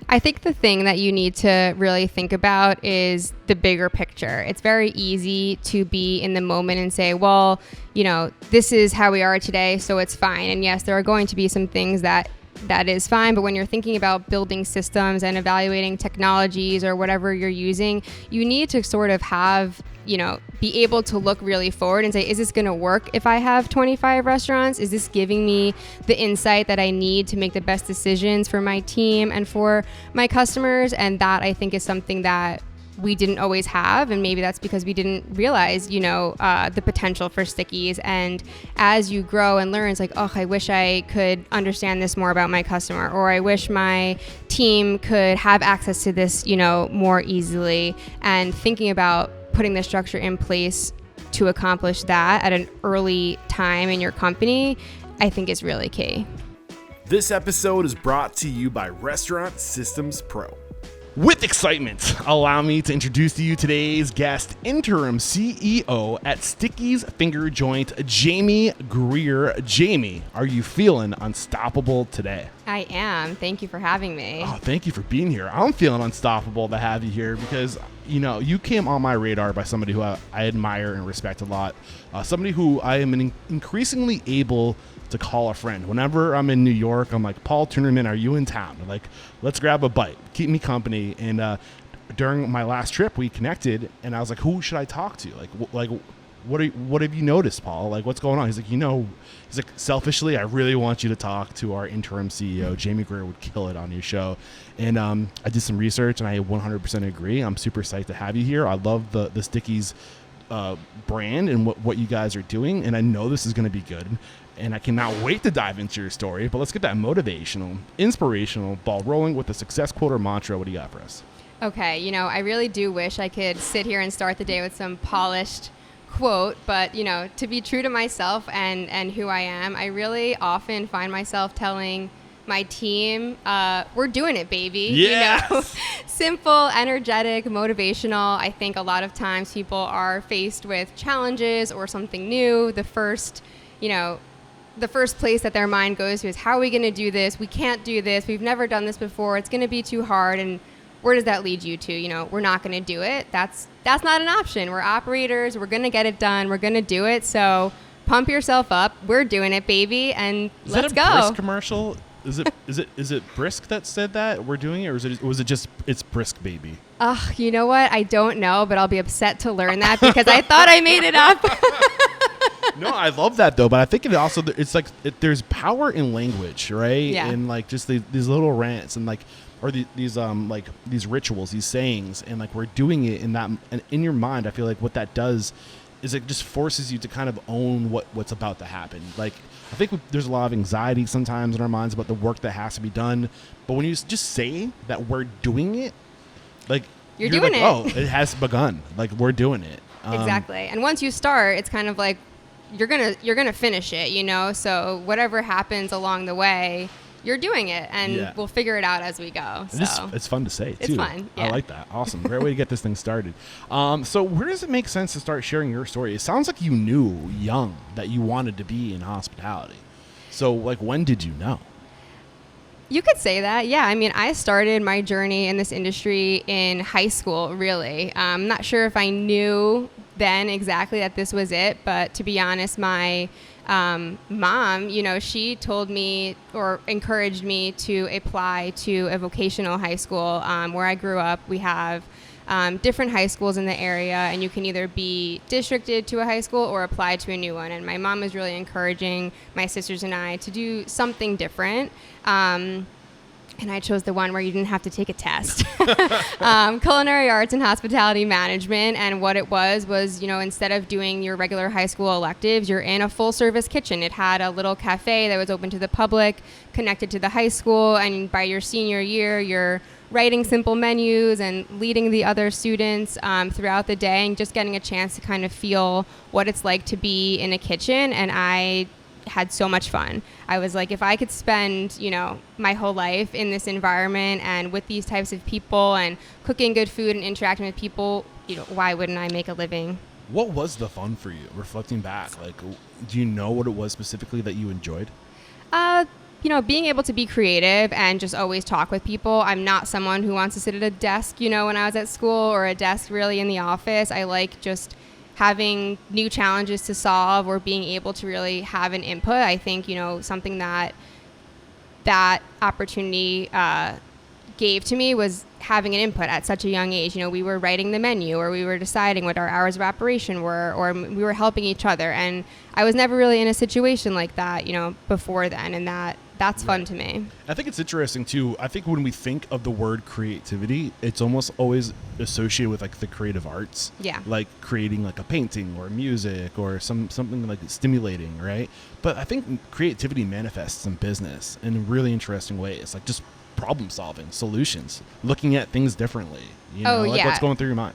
I think the thing that you need to really think about is the bigger picture. It's very easy to be in the moment and say, well, this is how we are today, so it's fine. And yes, there are going to be some things that is fine. But when you're thinking about building systems and evaluating technologies or whatever you're using, you need to sort of have, be able to look really forward and say, is this going to work if I have 25 restaurants? Is this giving me the insight that I need to make the best decisions for my team and for my customers? And that, I think, is something that we didn't always have, and maybe that's because we didn't realize, the potential for Stickies. And as you grow and learn, it's like, oh, I wish I could understand this more about my customer, or I wish my team could have access to this, more easily. And thinking about putting the structure in place to accomplish that at an early time in your company, I think is really key. This episode is brought to you by Restaurant Systems Pro. With excitement, allow me to introduce to you today's guest, Interim CEO at Stickies Finger Joint, Jamie Greer. Jamie, are you feeling unstoppable today? I am. Thank you for having me. Oh, thank you for being here. I'm feeling unstoppable to have you here because, you came on my radar by somebody who I admire and respect a lot. Somebody who I am increasingly able to call a friend. Whenever I'm in New York, I'm like, Paul Tuennerman, are you in town? Like, let's grab a bite. Keep me company. And during my last trip, we connected, and I was like, who should I talk to? What have you noticed, Paul? Like, what's going on? He's like, selfishly, I really want you to talk to our interim CEO. Jamie Greer would kill it on your show. And I did some research, and I 100% agree. I'm super psyched to have you here. I love the Stickies brand and what you guys are doing, and I know this is going to be good. And I cannot wait to dive into your story. But let's get that motivational, inspirational ball rolling with the success quote or mantra. What do you got for us? Okay, I really do wish I could sit here and start the day with some polished quote, but to be true to myself and who I am, I really often find myself telling my team, we're doing it, baby. Yes. Simple, energetic, motivational. I think a lot of times people are faced with challenges or something new. The first place that their mind goes to is, how are we going to do this? We can't do this. We've never done this before. It's going to be too hard. And where does that lead you to? We're not going to do it. That's not an option. We're operators. We're going to get it done. We're going to do it. So pump yourself up. We're doing it, baby. And let's go. Is that a Brisk commercial? Is it Brisk that said that we're doing it, or was it just it's Brisk, baby? You know what? I don't know, but I'll be upset to learn that because I thought I made it up. No, I love that though, but I think it's like there's power in language, right? Yeah. And like just these little rants and these rituals, these sayings, and like we're doing it in that, and in your mind, I feel like what that does is it just forces you to kind of own what's about to happen. Like, I think there's a lot of anxiety sometimes in our minds about the work that has to be done, but when you just say that we're doing it, like you're doing like, it. Oh, it has begun. Like, we're doing it. Exactly. And once you start, it's kind of like you're gonna finish it, so whatever happens along the way, you're doing it, and we'll figure it out as we go. So it's fun to say too. It's fun. Yeah. I like that. Awesome. Great way to get this thing started. So where does it make sense to start sharing your story? It sounds like you knew young that you wanted to be in hospitality. So like, when did you know? You could say that. Yeah. I mean, I started my journey in this industry in high school, really. I'm not sure if I knew then exactly that this was it, but to be honest, my mom, she told me or encouraged me to apply to a vocational high school. Where I grew up, we have different high schools in the area, and you can either be districted to a high school or apply to a new one. And my mom was really encouraging my sisters and I to do something different. And I chose the one where you didn't have to take a test. Culinary arts and hospitality management. And what it was, instead of doing your regular high school electives, you're in a full service kitchen. It had a little cafe that was open to the public, connected to the high school. And by your senior year, you're writing simple menus and leading the other students throughout the day, and just getting a chance to kind of feel what it's like to be in a kitchen. And I had so much fun. I was like, if I could spend, my whole life in this environment and with these types of people and cooking good food and interacting with people, why wouldn't I make a living? What was the fun for you, reflecting back? Like, do you know what it was specifically that you enjoyed? being able to be creative and just always talk with people. I'm not someone who wants to sit at a desk, when I was at school, or a desk really in the office. I like just having new challenges to solve or being able to really have an input. I think, something that opportunity gave to me was having an input at such a young age. We were writing the menu, or we were deciding what our hours of operation were, or we were helping each other. And I was never really in a situation like that, before then. And that's fun to me. I think it's interesting too. I think when we think of the word creativity, it's almost always associated with like the creative arts. Yeah. Like creating like a painting or music or something like stimulating, right? But I think creativity manifests in business in really interesting ways, like just problem solving, solutions, looking at things differently. What's going through your mind?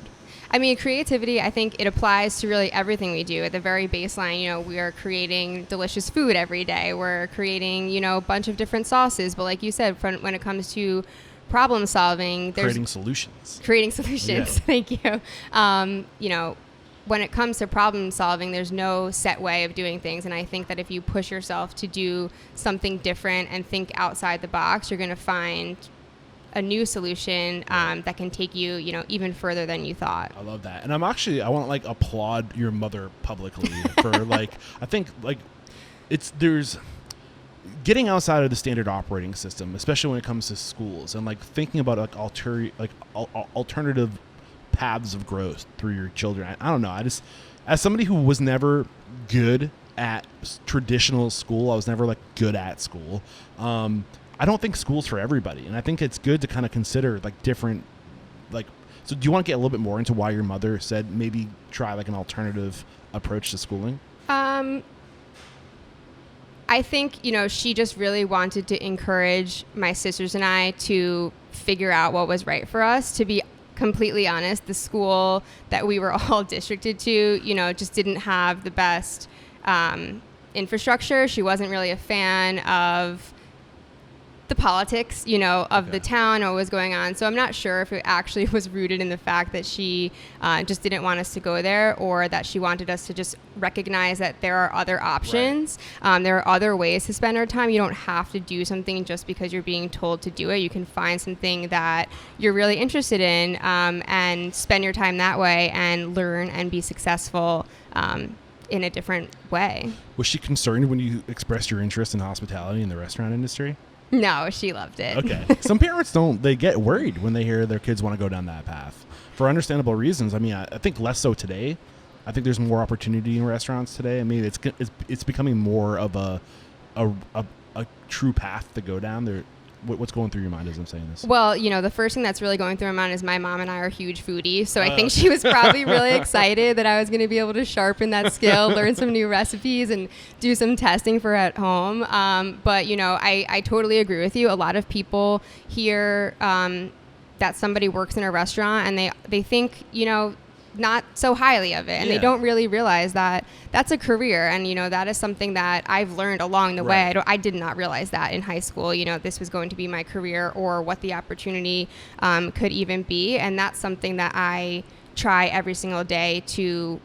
I mean, creativity, I think it applies to really everything we do. At the very baseline, we are creating delicious food every day. We're creating, a bunch of different sauces. But like you said, when it comes to problem solving, there's creating solutions. Yeah. Thank you. When it comes to problem solving, there's no set way of doing things. And I think that if you push yourself to do something different and think outside the box, you're going to find a new solution that can take you, even further than you thought. I love that. And I want to applaud your mother publicly for I think there's getting outside of the standard operating system, especially when it comes to schools, and thinking about alternative paths of growth through your children. I don't know. I just, as somebody who was never good at traditional school, I was never good at school. I don't think school's for everybody, and I think it's good to kind of consider different. So do you want to get a little bit more into why your mother said maybe try an alternative approach to schooling? I think, she just really wanted to encourage my sisters and I to figure out what was right for us. To be completely honest, the school that we were all districted to, just didn't have the best infrastructure. She wasn't really a fan of the politics, of the town or what was going on. So I'm not sure if it actually was rooted in the fact that she just didn't want us to go there, or that she wanted us to just recognize that there are other options. Right. There are other ways to spend our time. You don't have to do something just because you're being told to do it. You can find something that you're really interested in and spend your time that way and learn and be successful in a different way. Was she concerned when you expressed your interest in hospitality in the restaurant industry? No, she loved it. Okay. Some parents they get worried when they hear their kids want to go down that path for understandable reasons. I mean, I think less so today. I think there's more opportunity in restaurants today. I mean, it's becoming more of a true path to go down there. What's going through your mind as I'm saying this? Well, the first thing that's really going through my mind is my mom and I are huge foodies. So I think she was probably really excited that I was going to be able to sharpen that skill, learn some new recipes, and do some testing for at home. But, I totally agree with you. A lot of people hear that somebody works in a restaurant and they think, not so highly of it, and they don't really realize that that's a career, and that is something that I've learned along the way. I did not realize that in high school, this was going to be my career or what the opportunity could even be, and that's something that I try every single day to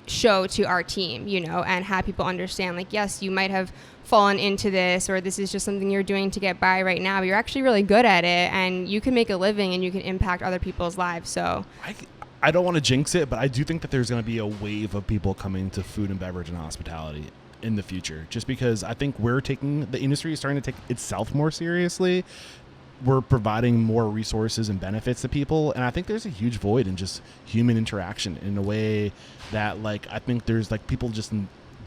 show to our team, and have people understand, yes, you might have fallen into this, or this is just something you're doing to get by right now, but you're actually really good at it, and you can make a living and you can impact other people's lives. So I don't want to jinx it, but I do think that there's going to be a wave of people coming to food and beverage and hospitality in the future, just because I think the industry is starting to take itself more seriously. We're providing more resources and benefits to people, and I think there's a huge void in just human interaction in a way that I think there's people just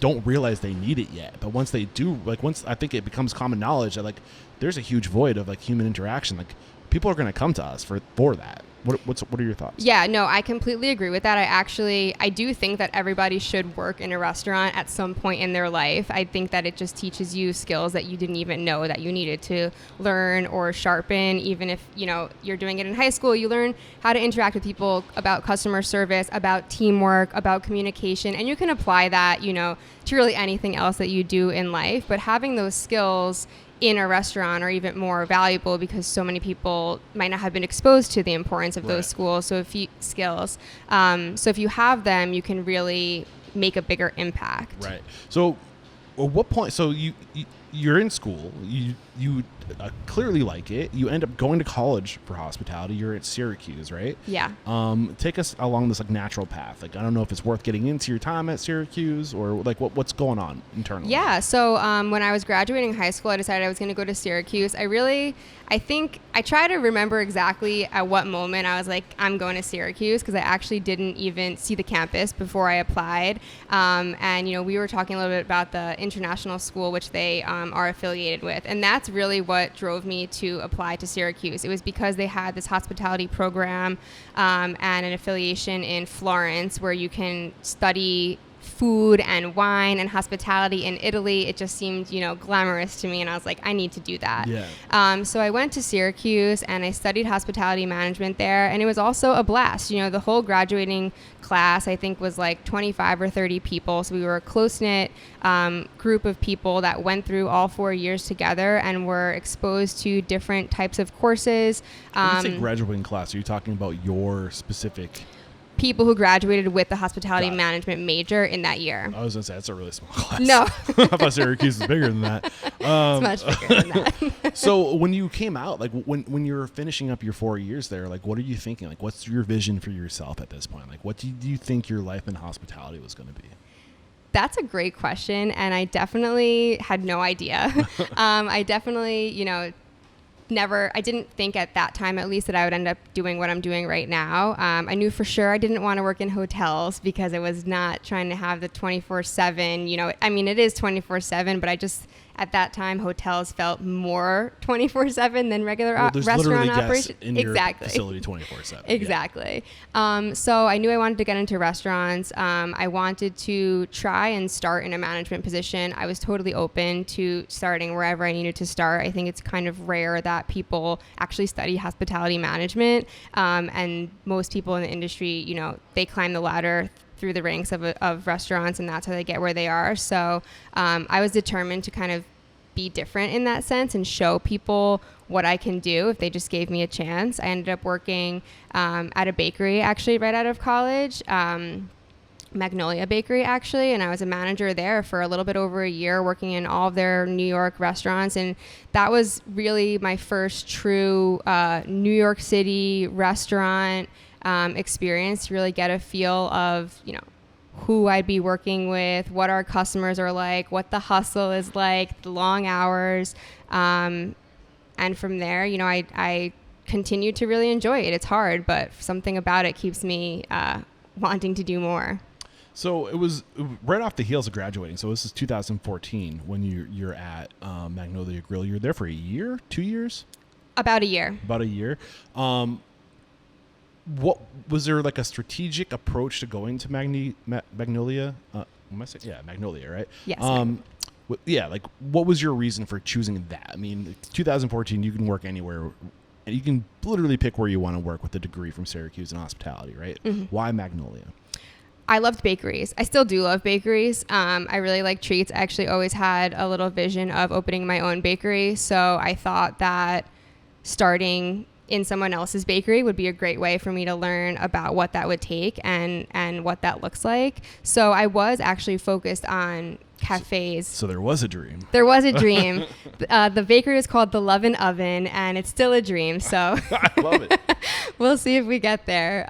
don't realize they need it yet. But once they do, once I think it becomes common knowledge that there's a huge void of human interaction, people are going to come to us for that. What are your thoughts? Yeah, no, I completely agree with that. I do think that everybody should work in a restaurant at some point in their life. I think that it just teaches you skills that you didn't even know that you needed to learn or sharpen. Even if, you're doing it in high school, you learn how to interact with people, about customer service, about teamwork, about communication, and you can apply that, to really anything else that you do in life. But having those skills in a restaurant are even more valuable because so many people might not have been exposed to the importance of those skills. So if you have them, you can really make a bigger impact. Right. So at what point, so you're in school. You clearly like it. You end up going to college for hospitality. You're at Syracuse, right? Yeah. Take us along this like natural path. Like, I don't know if it's worth getting into your time at Syracuse or like what's going on internally. Yeah. So when I was graduating high school, I decided I was going to go to Syracuse. I think I try to remember exactly at what moment I was like, I'm going to Syracuse, because I actually didn't even see the campus before I applied. And, we were talking a little bit about the international school, which they are affiliated with. And that's really what drove me to apply to Syracuse. It was because they had this hospitality program and an affiliation in Florence where you can study food and wine and hospitality in Italy. It just seemed, glamorous to me. And I was like, I need to do that. Yeah. So I went to Syracuse and I studied hospitality management there. And it was also a blast. The whole graduating class, I think, was like 25 or 30 people. So we were a close-knit group of people that went through all 4 years together and were exposed to different types of courses. When you say graduating class, are you talking about your specific... people who graduated with the hospitality management major in that year? I was going to say, that's a really small class. No. I thought Syracuse is bigger than that. It's much bigger than that. So when you came out, like when you were finishing up your 4 years there, like what are you thinking? Like what's your vision for yourself at this point? Like what do you think your life in hospitality was going to be? That's a great question. And I definitely had no idea. I definitely, I didn't think at that time, at least, that I would end up doing what I'm doing right now. I knew for sure I didn't want to work in hotels because I was not trying to have the 24/7, it is 24/7, but I just, at that time, hotels felt more 24/7 than regular restaurant operation. In your exactly. facility 24/7. Exactly. Yeah. So I knew I wanted to get into restaurants. I wanted to try and start in a management position. I was totally open to starting wherever I needed to start. I think it's kind of rare that people actually study hospitality management. And most people in the industry, they climb the ladder through the ranks of restaurants, and that's how they get where they are. So I was determined to kind of be different in that sense and show people what I can do if they just gave me a chance. I ended up working at a bakery actually right out of college, Magnolia Bakery actually, and I was a manager there for a little bit over a year, working in all of their New York restaurants. And that was really my first true New York City restaurant experience, to really get a feel of, who I'd be working with, what our customers are like, what the hustle is like, the long hours. And from there, I continue to really enjoy it. It's hard, but something about it keeps me wanting to do more. So it was right off the heels of graduating. So this is 2014 when you're at Magnolia Grill. You're there for a year, 2 years? About a year. About a year. What was there like a strategic approach to going to Magnolia? Magnolia, right? Yes. Like what was your reason for choosing that? 2014, you can work anywhere. You can literally pick where you want to work with a degree from Syracuse in hospitality, right? Mm-hmm. Why Magnolia? I loved bakeries. I still do love bakeries. I really like treats. I actually always had a little vision of opening my own bakery. So I thought that starting in someone else's bakery would be a great way for me to learn about what that would take and what that looks like. So I was actually focused on cafes. So there was a dream. There was a dream. The bakery was called The Love and Oven, and it's still a dream. So I love it. We'll see if we get there.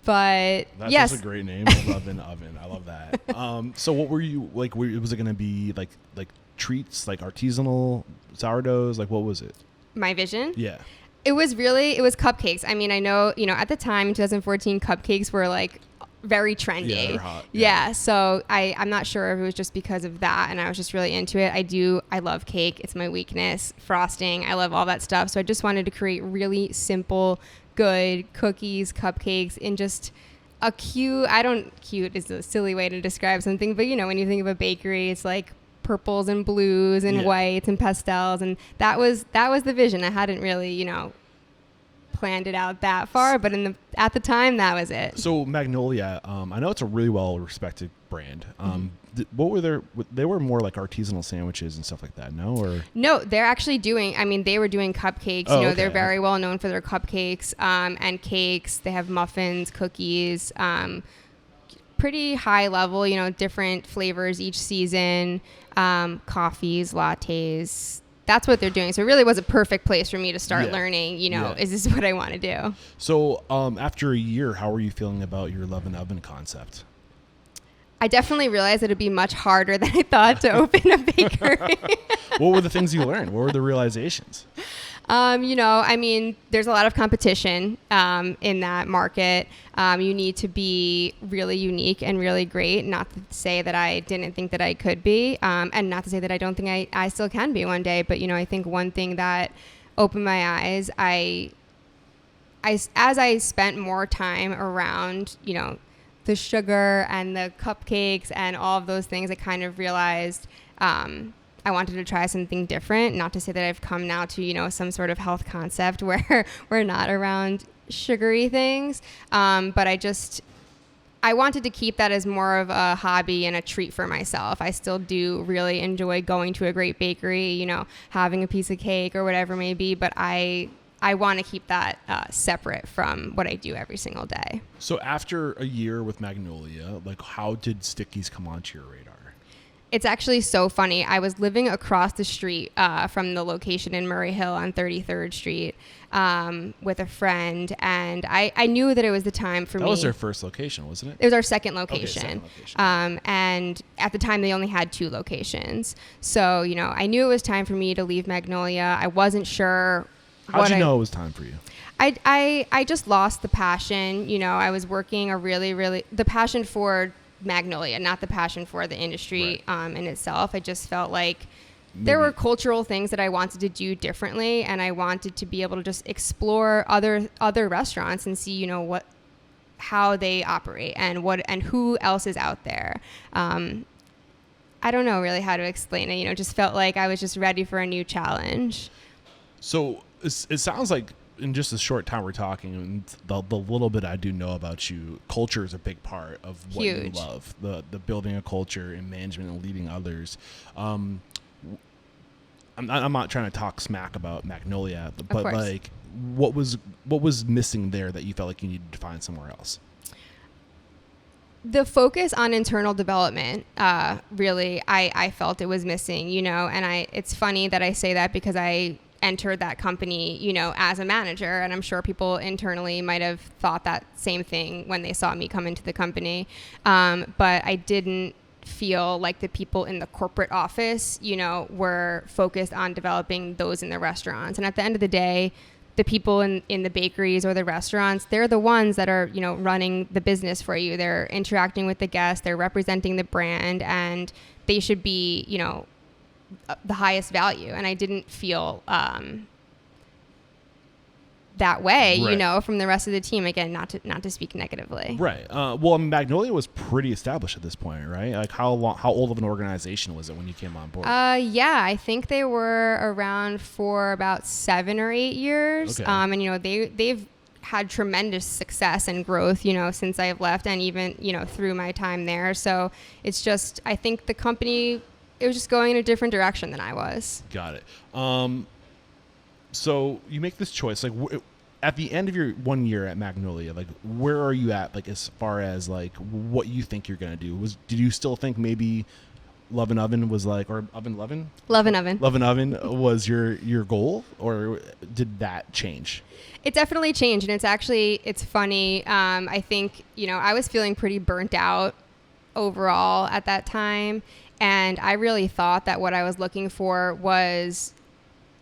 But that's yes, a great name. The Love and Oven. I love that. So what were you like? Was it going to be like treats, like artisanal sourdoughs? Like what was it? My vision? Yeah. It was cupcakes. I know, at the time in 2014, cupcakes were like very trendy. Yeah, they're hot. Yeah. So I'm not sure if it was just because of that, and I was just really into it. I love cake. It's my weakness. Frosting. I love all that stuff. So I just wanted to create really simple, good cookies, cupcakes in just a cute is a silly way to describe something, but when you think of a bakery, it's like purples and blues and whites and pastels, and that was the vision. I hadn't really planned it out that far, but at the time that was it. So Magnolia, I know it's a really well respected brand. What were they were more like artisanal sandwiches and stuff like that, no? Or no, they're actually doing, they were doing cupcakes. Okay. They're very well known for their cupcakes and cakes. They have muffins, cookies, pretty high level, different flavors each season, coffees, lattes. That's what they're doing. So it really was a perfect place for me to start learning, is this what I want to do? So after a year, how are you feeling about your Love and Oven concept? I definitely realized that it'd be much harder than I thought to open a bakery. What were the things you learned? What were the realizations? There's a lot of competition in that market. You need to be really unique and really great. Not to say that I didn't think that I could be, and not to say that I don't think I still can be one day. But, I think one thing that opened my eyes, as I spent more time around, the sugar and the cupcakes and all of those things, I kind of realized I wanted to try something different. Not to say that I've come now to, some sort of health concept where we're not around sugary things. But I wanted to keep that as more of a hobby and a treat for myself. I still do really enjoy going to a great bakery, having a piece of cake or whatever it may be. But I want to keep that separate from what I do every single day. So after a year with Magnolia, how did Stickies come onto your radar? It's actually so funny. I was living across the street from the location in Murray Hill on 33rd Street with a friend, and I knew that it was the time for me. That was their first location, wasn't it? It was our second location. Okay, second location. And at the time, they only had 2 locations. So, I knew it was time for me to leave Magnolia. I wasn't sure. How'd you know it was time for you? I just lost the passion. I was working the passion for Magnolia, not the passion for the industry in itself. I just felt like there were cultural things that I wanted to do differently, and I wanted to be able to just explore other restaurants and see, how they operate and who else is out there. I don't know really how to explain it. Just felt like I was just ready for a new challenge. So it sounds like in just a short time we're talking, and the little bit I do know about you, culture is a big part of what you love. The building a culture and management and leading others. I'm not trying to talk smack about Magnolia, but what was missing there that you felt like you needed to find somewhere else? The focus on internal development, really, I felt it was missing, and it's funny that I say that because I entered that company, as a manager, and I'm sure people internally might have thought that same thing when they saw me come into the company. But I didn't feel like the people in the corporate office, were focused on developing those in the restaurants. And at the end of the day, the people in the bakeries or the restaurants, they're the ones that are, running the business for you. They're interacting with the guests, they're representing the brand, and they should be, the highest value. And I didn't feel that way, from the rest of the team. Again, not to speak negatively. Right. Well, Magnolia was pretty established at this point, right? Like how old of an organization was it when you came on board? Yeah, I think they were around for about 7 or 8 years. Okay. And they've had tremendous success and growth, since I've left, and even, through my time there. So it's just, I think the company, it was just going in a different direction than I was. Got it. So you make this choice, at the end of your 1 year at Magnolia, where are you at, as far as what you think you're gonna do? Did you still think maybe Love and Oven was or Oven? Love and Oven. Love and Oven was your goal, or did that change? It definitely changed, and it's funny. I think I was feeling pretty burnt out overall at that time. And I really thought that what I was looking for was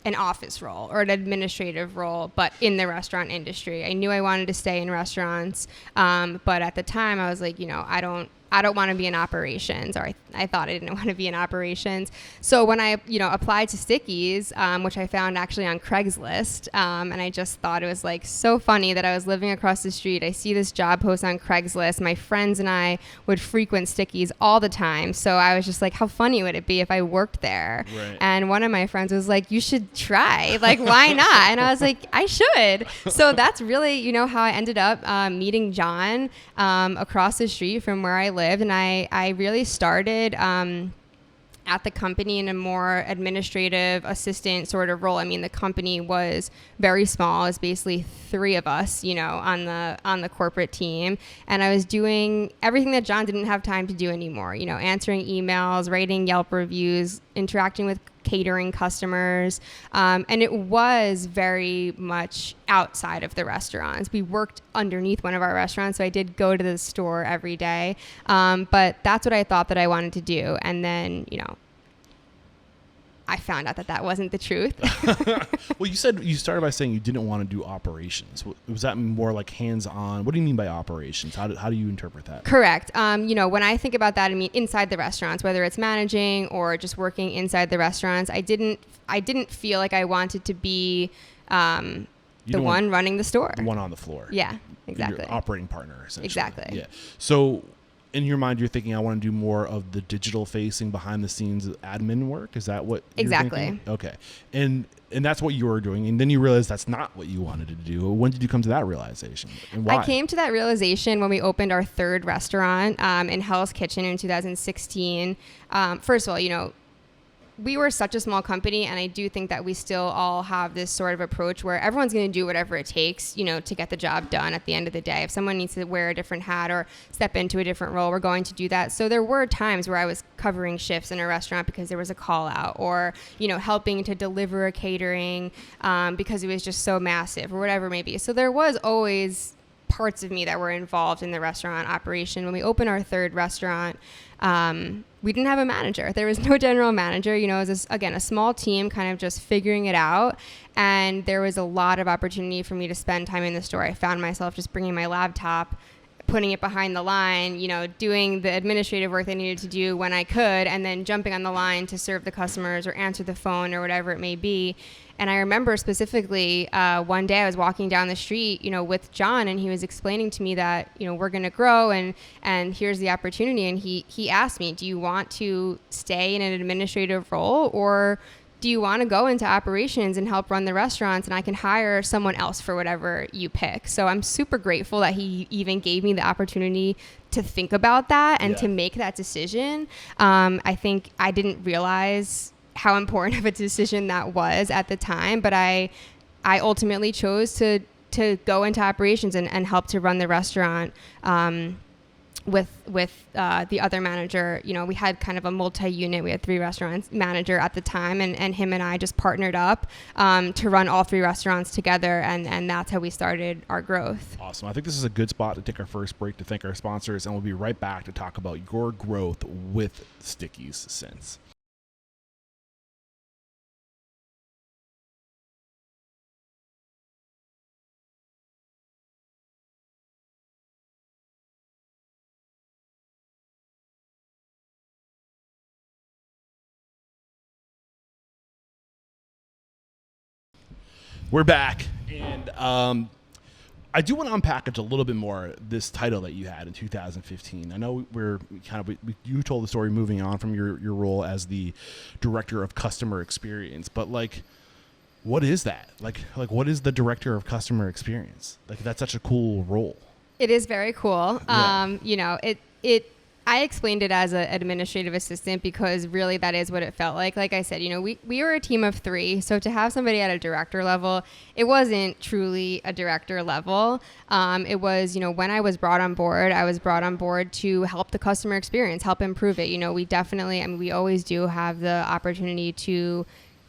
an office role or an administrative role, but in the restaurant industry. I knew I wanted to stay in restaurants, but at the time I was like, I don't want to be in operations, or I thought I didn't want to be in operations. So when I, applied to Stickies, which I found actually on Craigslist, and I just thought it was so funny that I was living across the street. I see this job post on Craigslist. My friends and I would frequent Stickies all the time. So I was just like, how funny would it be if I worked there? Right. And one of my friends was like, you should try. Why not? And I was like, I should. So that's really, how I ended up meeting John across the street from where I lived. And I really started at the company in a more administrative assistant sort of role. I mean, the company was very small. It's basically 3 of us, on the corporate team. And I was doing everything that John didn't have time to do anymore, answering emails, writing Yelp reviews, interacting with catering customers. And it was very much outside of the restaurants. We worked underneath one of our restaurants, so I did go to the store every day. But that's what I thought that I wanted to do. And then, I found out that wasn't the truth. Well, you said you started by saying you didn't want to do operations. Was that more like hands-on? What do you mean by operations? How do you interpret that? Correct. When I think about that, I mean inside the restaurants, whether it's managing or just working inside the restaurants. I didn't feel like I wanted to be the one running the store. The one on the floor. Yeah, exactly. Your operating partner, essentially. Exactly. Yeah. So in your mind, you're thinking, I want to do more of the digital facing behind the scenes admin work. Is that what you're thinking? Okay. And that's what you were doing. And then you realized that's not what you wanted to do. When did you come to that realization? And why? I came to that realization when we opened our 3rd restaurant in Hell's Kitchen in 2016. First of all, we were such a small company, and I do think that we still all have this sort of approach where everyone's going to do whatever it takes, to get the job done at the end of the day. If someone needs to wear a different hat or step into a different role, we're going to do that. So there were times where I was covering shifts in a restaurant because there was a call out, or, helping to deliver a catering because it was just so massive or whatever it may be. So there was always parts of me that were involved in the restaurant operation. When we opened our 3rd restaurant, we didn't have a manager. There was no general manager. It was, a small team kind of just figuring it out. And there was a lot of opportunity for me to spend time in the store. I found myself just bringing my laptop, putting it behind the line, doing the administrative work I needed to do when I could, and then jumping on the line to serve the customers or answer the phone or whatever it may be. And I remember specifically one day I was walking down the street, with John, and he was explaining to me that, we're going to grow and here's the opportunity. And he asked me, do you want to stay in an administrative role, or do you want to go into operations and help run the restaurants, and I can hire someone else for whatever you pick? So I'm super grateful that he even gave me the opportunity to think about that and to make that decision. I think I didn't realize how important of a decision that was at the time, but I ultimately chose to go into operations and help to run the restaurant with the other manager. We had kind of a multi-unit. We had 3 restaurants manager at the time, and him and I just partnered up to run all 3 restaurants together, and that's how we started our growth. Awesome. I think this is a good spot to take our first break to thank our sponsors, and we'll be right back to talk about your growth with Sticky's since. We're back, and I do want to unpackage a little bit more this title that you had in 2015. I know you told the story moving on from your role as the director of customer experience, but what is that? Like what is the director of customer experience? That's such a cool role. It is very cool. Yeah. I explained it as an administrative assistant because really that is what it felt like. Like I said, we were a team of 3. So to have somebody at a director level, it wasn't truly a director level. It was, when I was brought on board to help the customer experience, help improve it. We always do have the opportunity to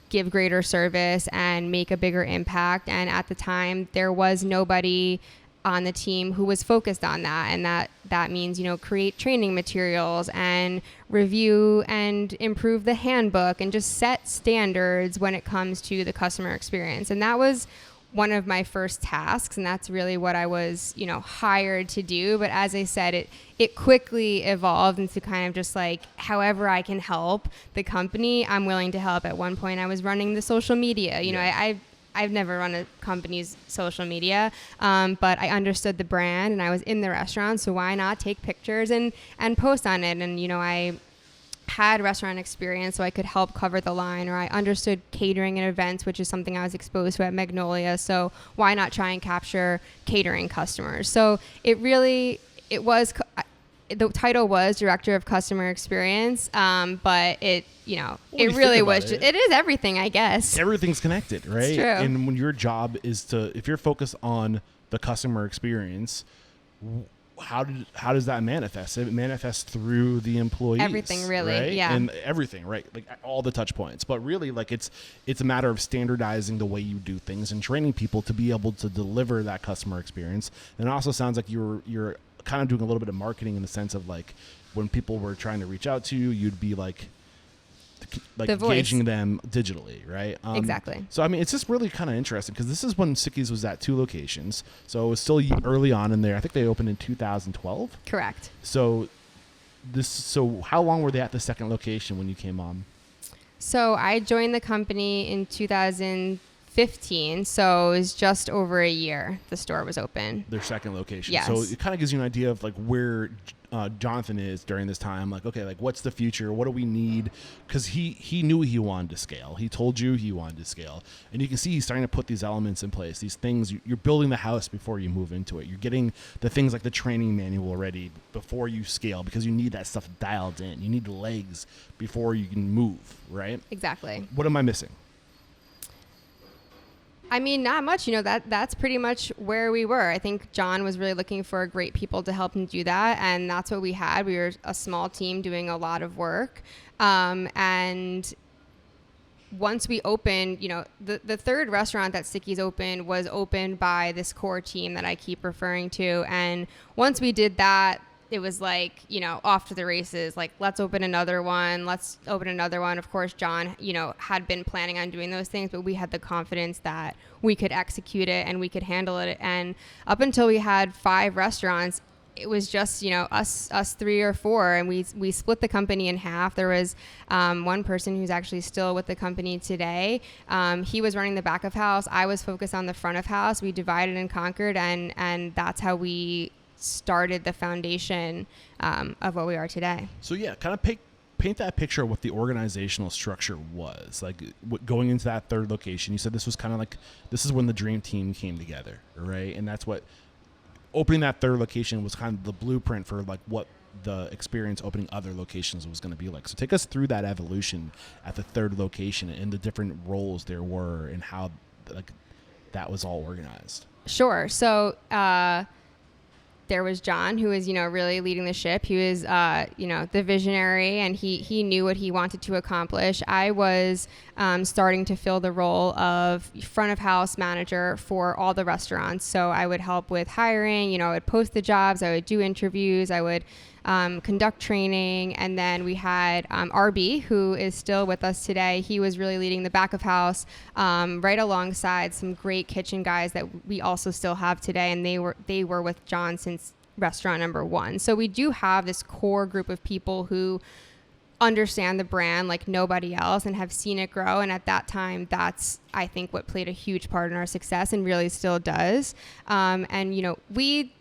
give greater service and make a bigger impact. And at the time, there was nobody on the team who was focused on that. And that means, create training materials and review and improve the handbook and just set standards when it comes to the customer experience. And that was one of my first tasks. And that's really what I was, hired to do. But as I said, it quickly evolved into kind of just however I can help the company, I'm willing to help. At one point I was running the social media, I've never run a company's social media, but I understood the brand and I was in the restaurant, so why not take pictures and post on it? And, I had restaurant experience, so I could help cover the line, or I understood catering and events, which is something I was exposed to at Magnolia, so why not try and capture catering customers? So it was the title was Director of Customer Experience, but it, it you really think was, about it is everything, I guess. Everything's connected, right? It's true. And when your job is if you're focused on the customer experience, how does that manifest? It manifests through the employees. Everything, really, right? yeah. And everything, right? Like all the touch points. But really, like it's a matter of standardizing the way you do things and training people to be able to deliver that customer experience. And it also sounds like you're kind of doing a little bit of marketing in the sense of like when people were trying to reach out to you, you'd be like engaging them digitally, right? Exactly. So I mean, it's just really kind of interesting because this is when Syracuse was at 2 locations, so it was still early on in there. I think they opened in 2012. Correct. So how long were they at the second location when you came on? So I joined the company in 2015, so it was just over a year the store was open. Their second location. Yes. So it kind of gives you an idea of like where Jonathan is during this time. Like, okay, like what's the future? What do we need? Because he knew he wanted to scale. He told you he wanted to scale. And you can see he's starting to put these elements in place. These things, you're building the house before you move into it. You're getting the things like the training manual ready before you scale because you need that stuff dialed in. You need legs before you can move, right? Exactly. What am I missing? I mean, not much. That's pretty much where we were. I think John was really looking for great people to help him do that, and that's what we had. We were a small team doing a lot of work, and once we opened, the third restaurant that Sticky's opened was opened by this core team that I keep referring to, and once we did that, it was like, off to the races. Like, let's open another one. Of course, John, had been planning on doing those things, but we had the confidence that we could execute it and we could handle it. And up until we had 5 restaurants, it was just, us 3 or 4, and we split the company in half. There was one person who's actually still with the company today. He was running the back of house. I was focused on the front of house. We divided and conquered, and that's how we started the foundation of what we are today. So yeah, kind of paint that picture of what the organizational structure was like going into that third location. You said this was kind of like, this is when the dream team came together, right? And that's what opening that third location was kind of the blueprint for like what the experience opening other locations was going to be like. So take us through that evolution at the third location and the different roles there were and how like that was all organized. Sure. So there was John, who was, really leading the ship. He was, the visionary, and he knew what he wanted to accomplish. I was starting to fill the role of front of house manager for all the restaurants. So I would help with hiring, I would post the jobs, I would do interviews, I would conduct training. And then we had RB, who is still with us today. He was really leading the back of house, right alongside some great kitchen guys that we also still have today. And they were with John since restaurant number 1. So we do have this core group of people who understand the brand like nobody else and have seen it grow. And at that time, that's, I think, what played a huge part in our success and really still does. We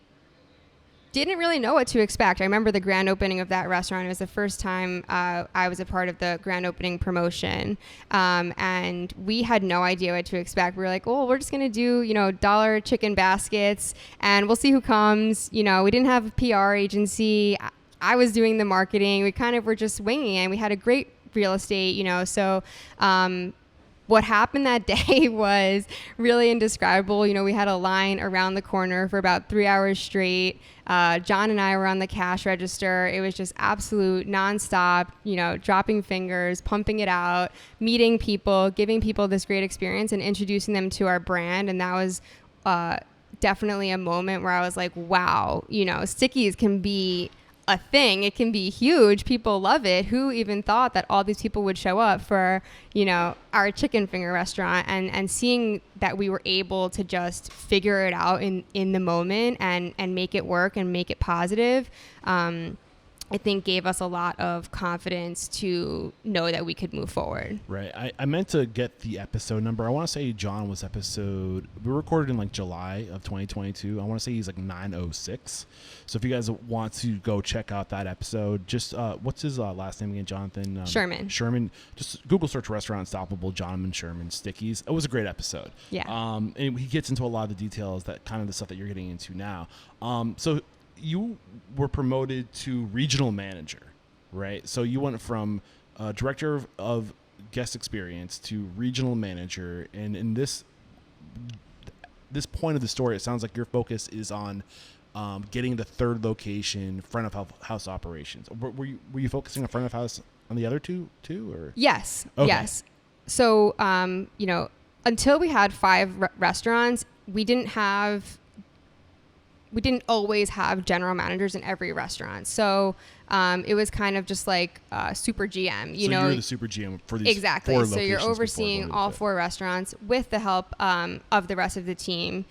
didn't really know what to expect. I remember the grand opening of that restaurant. It was the first time I was a part of the grand opening promotion. And we had no idea what to expect. We were like, we're just going to do, dollar chicken baskets and we'll see who comes. We didn't have a PR agency. I was doing the marketing. We kind of were just winging it. We had a great real estate, so what happened that day was really indescribable. We had a line around the corner for about 3 hours straight. John and I were on the cash register. It was just absolute nonstop, dropping fingers, pumping it out, meeting people, giving people this great experience and introducing them to our brand. And that was definitely a moment where I was like, wow, Stickies can be a thing. It can be huge. People love it. Who even thought that all these people would show up for, our chicken finger restaurant, and seeing that we were able to just figure it out in the moment and make it work and make it positive. I think gave us a lot of confidence to know that we could move forward. Right. I meant to get the episode number. I want to say John was we recorded in like July of 2022. I want to say he's like 906. So if you guys want to go check out that episode, just what's his last name again? Jonathan Sherman. Just Google search Restaurant Unstoppable, Jonathan Sherman, Stickies. It was a great episode. Yeah. And he gets into a lot of the details, that kind of the stuff that you're getting into now. So you were promoted to regional manager, right? So you went from director of guest experience to regional manager, and in this point of the story, it sounds like your focus is on getting the third location, front of house operations. Were you focusing on front of house on the other two too, or? Yes. Okay. Yes. So, until we had 5 restaurants, we didn't always have general managers in every restaurant. So it was kind of just like super GM. You're the super GM for these exactly. 4 So you're locations overseeing all 4 restaurants with the help of the rest of the team.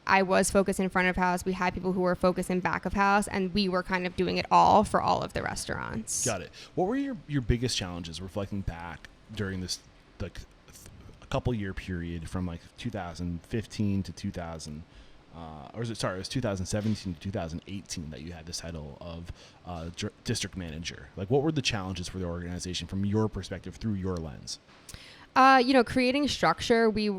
I was focused in front of house. We had people who were focused in back of house, and we were kind of doing it all for all of the restaurants. Got it. What were your biggest challenges reflecting back during this a couple year period from like 2015 to 2000? It was 2017 to 2018 that you had this title of district manager. Like, what were the challenges for the organization from your perspective through your lens? Creating structure. We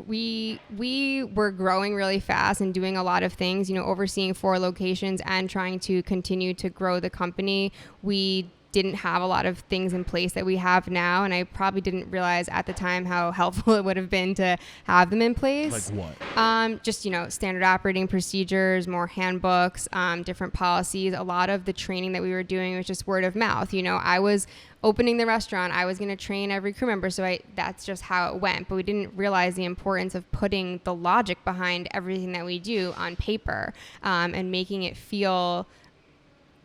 were growing really fast and doing a lot of things, overseeing 4 locations and trying to continue to grow the company. We didn't have a lot of things in place that we have now, and I probably didn't realize at the time how helpful it would have been to have them in place. Like what? Just standard operating procedures, more handbooks, different policies. A lot of the training that we were doing was just word of mouth. I was opening the restaurant, I was going to train every crew member, so that's just how it went. But we didn't realize the importance of putting the logic behind everything that we do on paper, and making it feel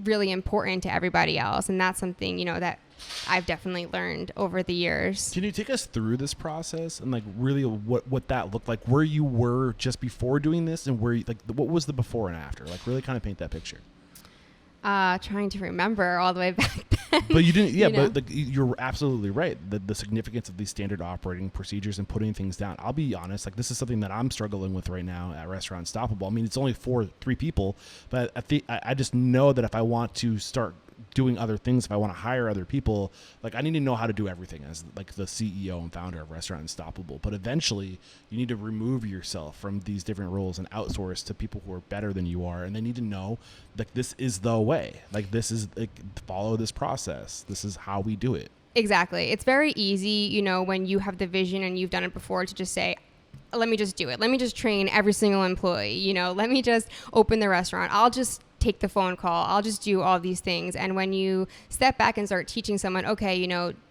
really important to everybody else. And that's something, that I've definitely learned over the years. Can you take us through this process and like really what that looked like, where you were just before doing this, and where what was the before and after? Like, really kind of paint that picture. Trying to remember all the way back then. But you didn't, yeah, but you're absolutely right. The significance of these standard operating procedures and putting things down. I'll be honest, like, this is something that I'm struggling with right now at Restaurant Unstoppable. I mean, it's only 3 people, but I just know that if I want to start doing other things, if I want to hire other people, like, I need to know how to do everything as like the CEO and founder of Restaurant Unstoppable. But eventually you need to remove yourself from these different roles and outsource to people who are better than you are, and they need to know like this is the way, like this is like, follow this process, this is how we do it. Exactly. It's very easy, when you have the vision and you've done it before, to just say, let me just do it, let me just train every single employee, let me just open the restaurant, I'll just take the phone call, I'll just do all these things. And when you step back and start teaching someone, okay,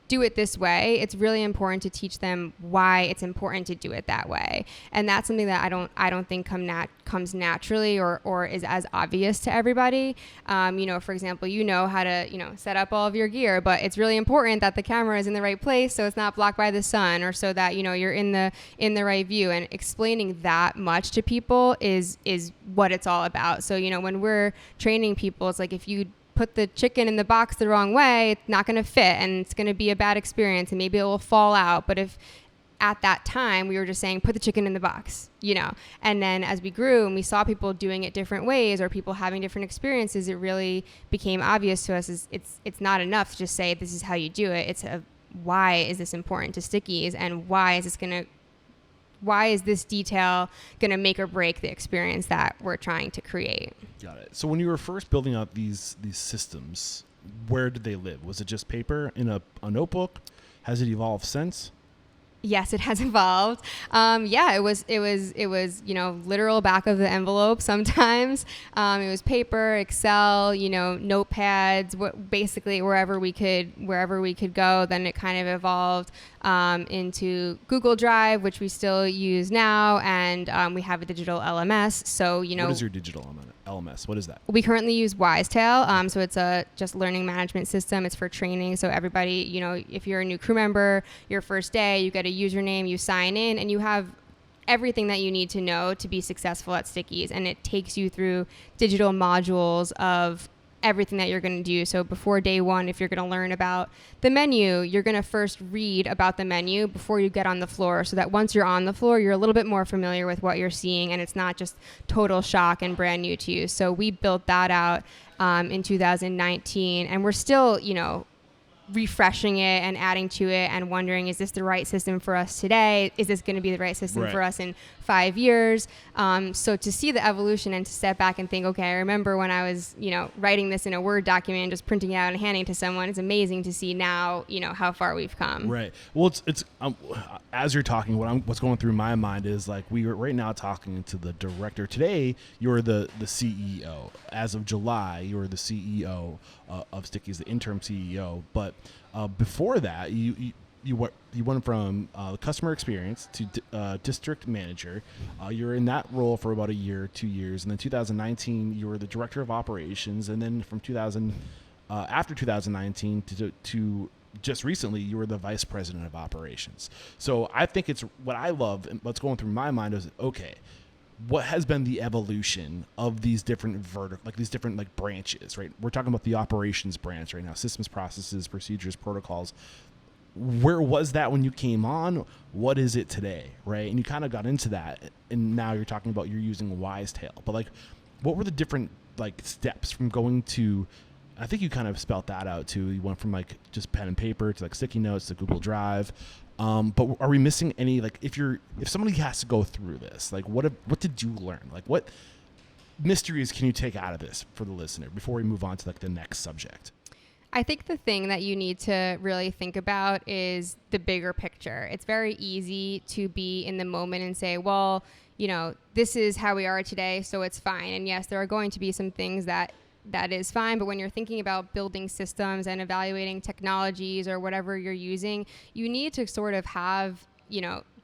do it this way, it's really important to teach them why it's important to do it that way. And that's something that I don't think comes naturally or is as obvious to everybody. For example, how to, set up all of your gear, but it's really important that the camera is in the right place so it's not blocked by the sun, or so that, you're in the right view. And explaining that much to people is what it's all about. So, when we're training people, it's like, if you put the chicken in the box the wrong way, it's not going to fit and it's going to be a bad experience and maybe it will fall out. But if at that time we were just saying, put the chicken in the box, and then as we grew and we saw people doing it different ways or people having different experiences, it really became obvious to us it's not enough to just say, this is how you do it. It's why is this important to Stickies, and why is this detail going to make or break the experience that we're trying to create? Got it. So when you were first building out these systems, where did they live? Was it just paper in a notebook? Has it evolved since? Yes, it has evolved. It was literal back of the envelope sometimes. It was paper, Excel, notepads, basically wherever we could go. Then it kind of evolved into Google Drive, which we still use now, and we have a digital LMS. So, what is your digital LMS? What is that? We currently use Wisetail. So it's a just learning management system. It's for training. So everybody, if you're a new crew member, your first day, you get a username, you sign in, and you have everything that you need to know to be successful at Stickies. And it takes you through digital modules of everything that you're going to do. So before day 1, if you're going to learn about the menu, you're going to first read about the menu before you get on the floor, so that once you're on the floor, you're a little bit more familiar with what you're seeing and it's not just total shock and brand new to you. So we built that out in 2019, and we're still, refreshing it and adding to it and wondering, is this the right system for us today? Is this going to be the right system for us in 5 years? So to see the evolution and to step back and think, okay, I remember when I was, writing this in a Word document and just printing it out and handing it to someone. It's amazing to see now, how far we've come. Right. Well, it's as you're talking, what's going through my mind is like we are right now talking to the director. Today, you're the CEO. As of July, you're the CEO of Sticky's, the interim CEO. But before that, you went from customer experience to district manager. You're in that role for about a year, 2 years, and then 2019 you were the director of operations, and then from after 2019 to just recently you were the vice president of operations. So I think it's what I love and what's going through my mind is, okay, what has been the evolution of these different branches, right? We're talking about the operations branch right now, systems, processes, procedures, protocols. Where was that when you came on? What is it today, right? And you kind of got into that, and now you're talking about you're using Wisetail. But like, what were the different steps from going to? I think you kind of spelt that out too. You went from just pen and paper to sticky notes to Google Drive. But are we missing any, if somebody has to go through this, what did you learn? What mysteries can you take out of this for the listener before we move on to the next subject? I think the thing that you need to really think about is the bigger picture. It's very easy to be in the moment and say, well, this is how we are today, so it's fine. And yes, there are going to be some things that is fine. But when you're thinking about building systems and evaluating technologies or whatever you're using, you need to sort of have,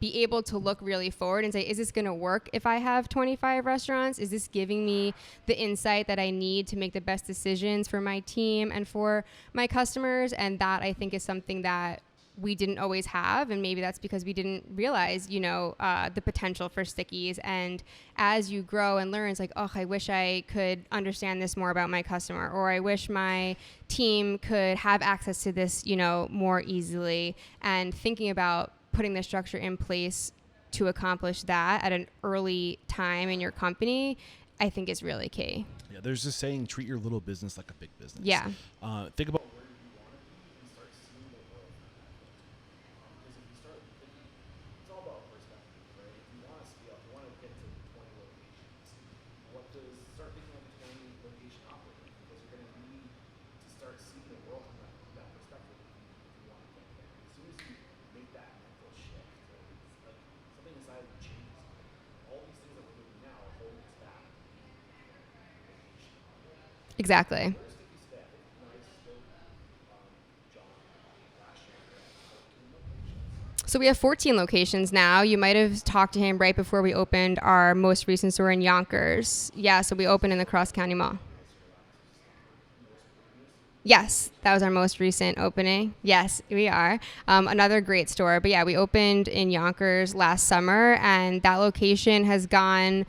be able to look really forward and say, is this going to work if I have 25 restaurants? Is this giving me the insight that I need to make the best decisions for my team and for my customers? And that, I think, is something that we didn't always have, and maybe that's because we didn't realize, the potential for Stickies. And as you grow and learn, it's like, oh, I wish I could understand this more about my customer, or I wish my team could have access to this, more easily. And thinking about putting the structure in place to accomplish that at an early time in your company, I think is really key. Yeah, there's this saying, treat your little business like a big business. Yeah. Think about Exactly. So we have 14 locations now. You might have talked to him right before we opened our most recent store in Yonkers. Yeah, so we opened in the Cross County Mall. Yes, that was our most recent opening. Yes, we are. Another great store. But yeah, we opened in Yonkers last summer, and that location has gone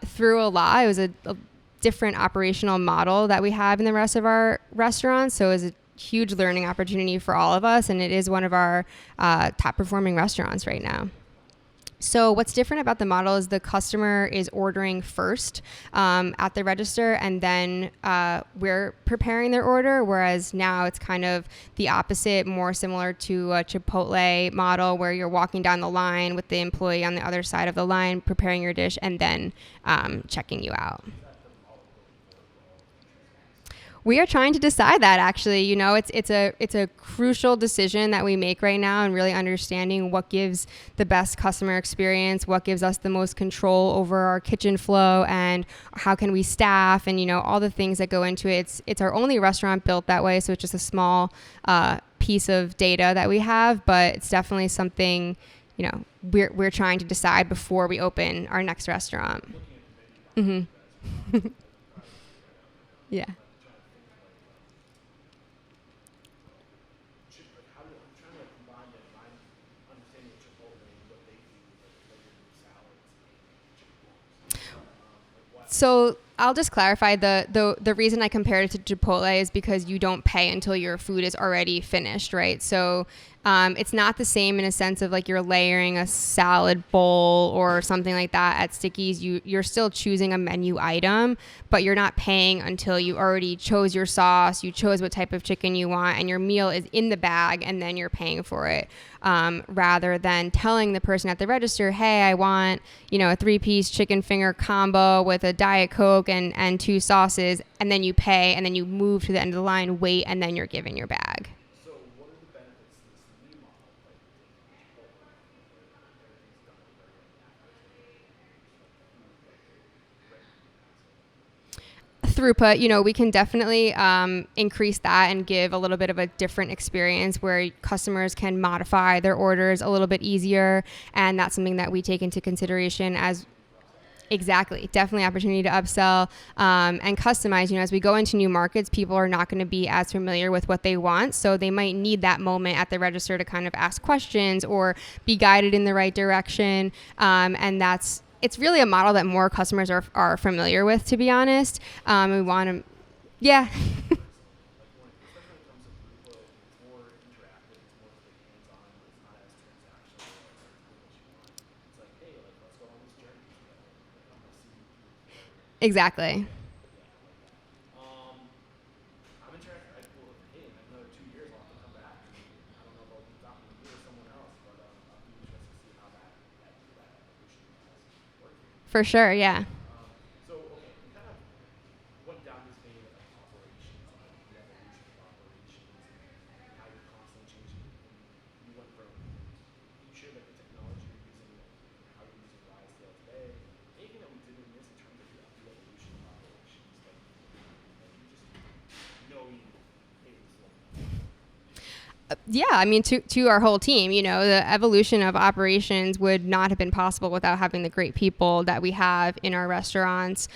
through a lot. It was a different operational model that we have in the rest of our restaurants. So it was a huge learning opportunity for all of us, and it is one of our top performing restaurants right now. So what's different about the model is the customer is ordering first at the register, and then we're preparing their order, whereas now it's kind of the opposite, more similar to a Chipotle model where you're walking down the line with the employee on the other side of the line preparing your dish and then checking you out. We are trying to decide that, actually. It's a crucial decision that we make right now, and really understanding what gives the best customer experience, what gives us the most control over our kitchen flow, and how can we staff, and all the things that go into it. It's our only restaurant built that way, so it's just a small piece of data that we have, but it's definitely something we're trying to decide before we open our next restaurant. Mm-hmm. Yeah. So I'll just clarify the reason I compared it to Chipotle is because you don't pay until your food is already finished, right? So it's not the same in a sense of like you're layering a salad bowl or something like that at Sticky's. You're still choosing a menu item, but you're not paying until you already chose your sauce, you chose what type of chicken you want, and your meal is in the bag, and then you're paying for it. Rather than telling the person at the register, hey, I want, a 3-piece chicken finger combo with a Diet Coke and 2 sauces, and then you pay, and then you move to the end of the line, wait, and then you're given your bag. So what are the benefits of this new model? Throughput, we can definitely increase that and give a little bit of a different experience where customers can modify their orders a little bit easier, and that's something that we take into consideration as exactly definitely opportunity to upsell and customize. As we go into new markets, people are not going to be as familiar with what they want, so they might need that moment at the register to kind of ask questions or be guided in the right direction, and it's really a model that more customers are familiar with, to be honest. We want to, yeah. Exactly. I'm interested. I cool. Hey, in another 2 years, I'll have to come back. I don't know about you or someone else, but I'll be interested to see how that evolution has worked. For sure, yeah. So, okay, we kind of went down this vein of operations, the evolution of operations, and how you're constantly changing. And you went from, you shared like the technology you're using, how you're using YSDL today. Anything that we didn't miss in terms of the evolution of operations, like you just knowing, hey, this is what Yeah, I mean, to our whole team, the evolution of operations would not have been possible without having the great people that we have in our restaurants,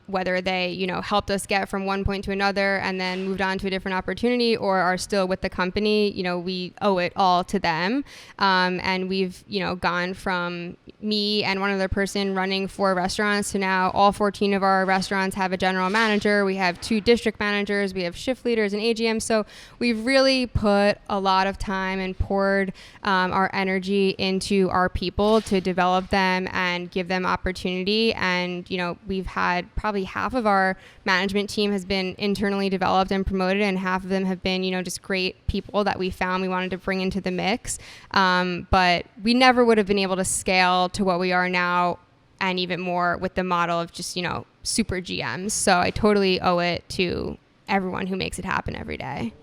whether they, helped us get from one point to another and then moved on to a different opportunity or are still with the company. We owe it all to them. And we've, gone from me and one other person running 4 restaurants to now all 14 of our restaurants have a general manager. We have 2 district managers. We have shift leaders and AGM. So we've really put a lot of time and poured our energy into our people to develop them and give them opportunity. And, we've had probably half of our management team has been internally developed and promoted, and half of them have been, just great people that we found we wanted to bring into the mix. But we never would have been able to scale to what we are now, and even more with the model of just, super GMs. So I totally owe it to everyone who makes it happen every day.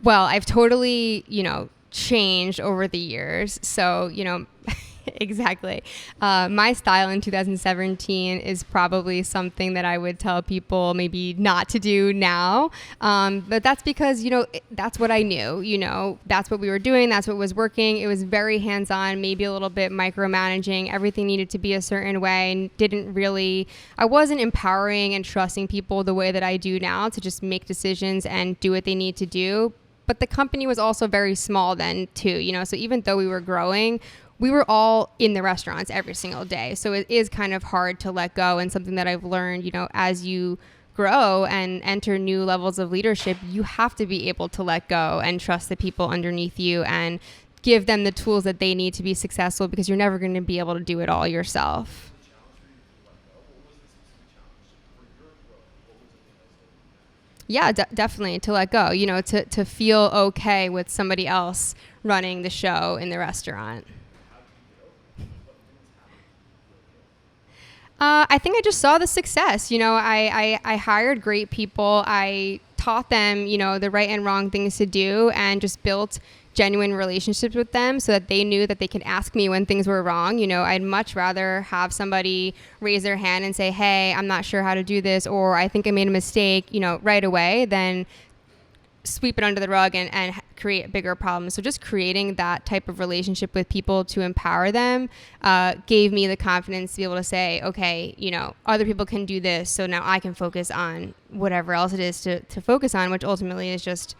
Well, I've totally, changed over the years. So, exactly. My style in 2017 is probably something that I would tell people maybe not to do now. But that's because, that's what I knew, that's what we were doing. That's what was working. It was very hands-on, maybe a little bit micromanaging. Everything needed to be a certain way, and I wasn't empowering and trusting people the way that I do now to just make decisions and do what they need to do. But the company was also very small then too, so even though we were growing, we were all in the restaurants every single day. So it is kind of hard to let go, and something that I've learned, as you grow and enter new levels of leadership, you have to be able to let go and trust the people underneath you and give them the tools that they need to be successful, because you're never going to be able to do it all yourself. Yeah, definitely to let go, to feel okay with somebody else running the show in the restaurant. I think I just saw the success. I hired great people. I taught them, the right and wrong things to do, and just built genuine relationships with them so that they knew that they could ask me when things were wrong. You know, I'd much rather have somebody raise their hand and say, hey, I'm not sure how to do this, or I think I made a mistake, you know, right away, than sweep it under the rug and create bigger problems. So just creating that type of relationship with people to empower them gave me the confidence to be able to say, okay, you know, other people can do this, so now I can focus on whatever else it is to focus on, which ultimately is just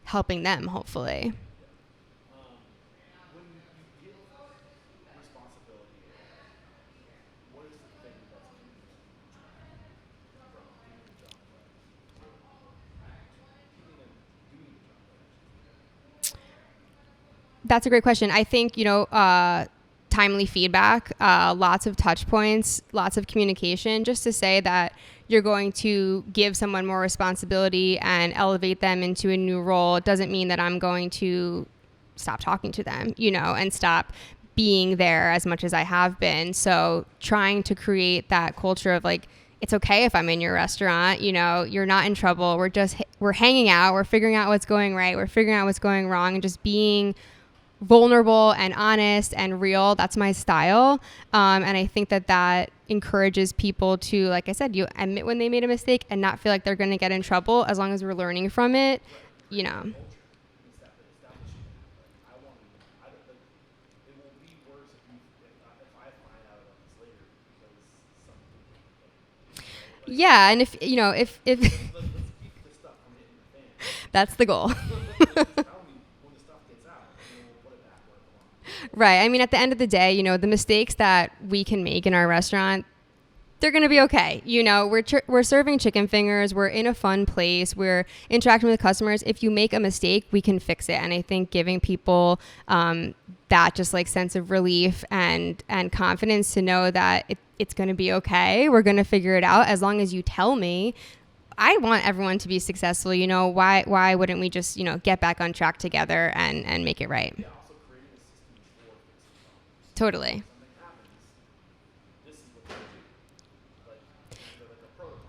helping them, hopefully. When you give responsibility, what is the thing that's keeping you from doing the job right? Keeping them doing the job right? That's a great question. I think, you know, timely feedback, lots of touch points, lots of communication, just to say that you're going to give someone more responsibility and elevate them into a new role. It doesn't mean that I'm going to stop talking to them, you know, and stop being there as much as I have been. So trying to create that culture of like, it's okay if I'm in your restaurant, you know, you're not in trouble. We're hanging out. We're figuring out what's going right. We're figuring out what's going wrong, and just being vulnerable and honest and real. That's my style. And I think that encourages people to, like I said, you admit when they made a mistake and not feel like they're going to get in trouble as long as we're learning from it, you know. It will be worse if I find out about this later because something. Yeah. And if, you know, if Let's keep this stuff from hitting the fan. that's the goal. Tell me when the stuff gets out, and then we'll put it back where it belongs. Right. I mean, at the end of the day, you know, the mistakes that we can make in our restaurant, they're going to be okay. You know, we're serving chicken fingers. We're in a fun place. We're interacting with customers. If you make a mistake, we can fix it. And I think giving people that just like sense of relief and confidence to know that it's going to be okay. We're going to figure it out as long as you tell me. I want everyone to be successful. You know, why wouldn't we just, you know, get back on track together and make it right? Yeah, also creating a system for fixing problems. Totally. Something happens, this is what you do. Like a protocol.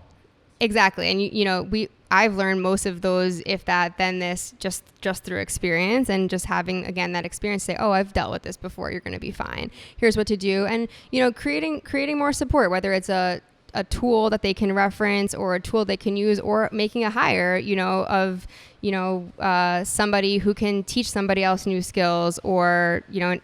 Exactly. And you know, I've learned most of those, if that, then this, just through experience, and just having, again, that experience, say, oh, I've dealt with this before, you're going to be fine. Here's what to do. And, you know, creating more support, whether it's a tool that they can reference or a tool they can use, or making a hire, you know, of, you know, somebody who can teach somebody else new skills, or, you know,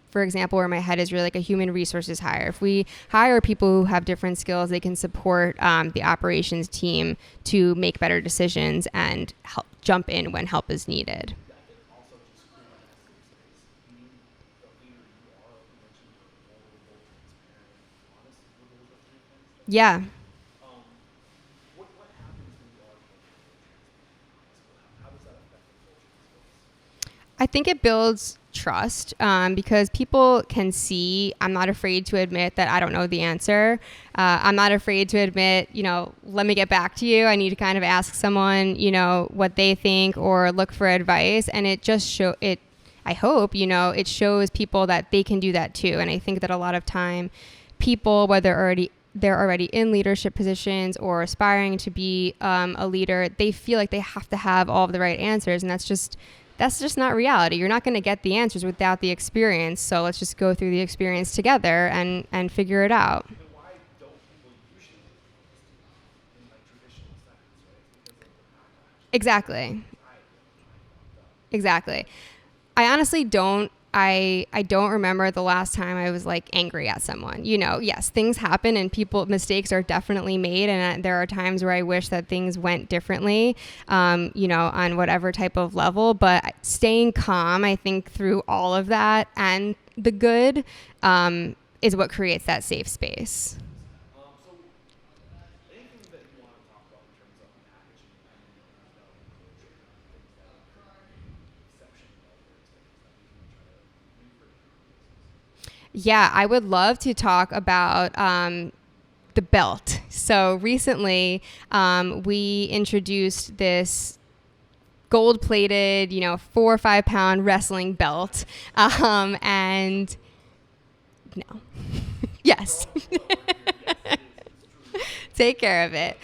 for example, where my head is really like a human resources hire. If we hire people who have different skills, they can support the operations team to make better decisions and help jump in when help is needed. I think also just creating that safe space. Being the leader you are, like you mentioned, you're vulnerable, transparent, honest with those three things. Yeah. What happens when you are vulnerable, transparent, honest? How does that affect the culture of the space? I think it builds trust because people can see I'm not afraid to admit that I don't know the answer. I'm not afraid to admit, you know, let me get back to you. I need to kind of ask someone, you know, what they think or look for advice. And it just I hope, you know, it shows people that they can do that too. And I think that a lot of time people, whether they're already in leadership positions or aspiring to be a leader, they feel like they have to have all of the right answers. And that's just not reality. You're not going to get the answers without the experience. So let's just go through the experience together and figure it out. Then why don't people usually in like traditional settings, right? Because of the backlash. Exactly. Exactly. I honestly don't. I don't remember the last time I was like angry at someone. You know, yes, things happen and mistakes are definitely made. And there are times where I wish that things went differently, you know, on whatever type of level. But staying calm, I think, through all of that and the good is what creates that safe space. So anything that you want to talk about in terms of packaging and culture, things that are exceptional or things that we can try to recreate. Yeah, I would love to talk about the belt. So recently, we introduced this gold-plated, you know, 4 or 5 pound wrestling belt, and no, yes. Take care of it.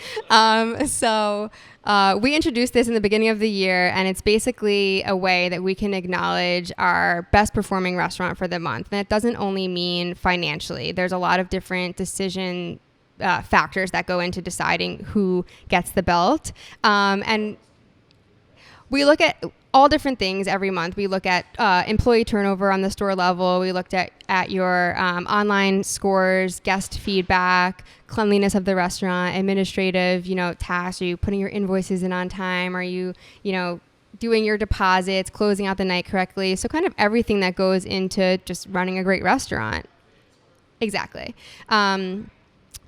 We introduced this in the beginning of the year, and it's basically a way that we can acknowledge our best performing restaurant for the month. And it doesn't only mean financially. There's a lot of different decision factors that go into deciding who gets the belt. And we look at all different things every month. We look at employee turnover on the store level. We looked at your online scores, guest feedback, cleanliness of the restaurant, administrative, tasks. Are you putting your invoices in on time? Are you, doing your deposits, closing out the night correctly? So kind of everything that goes into just running a great restaurant. Exactly.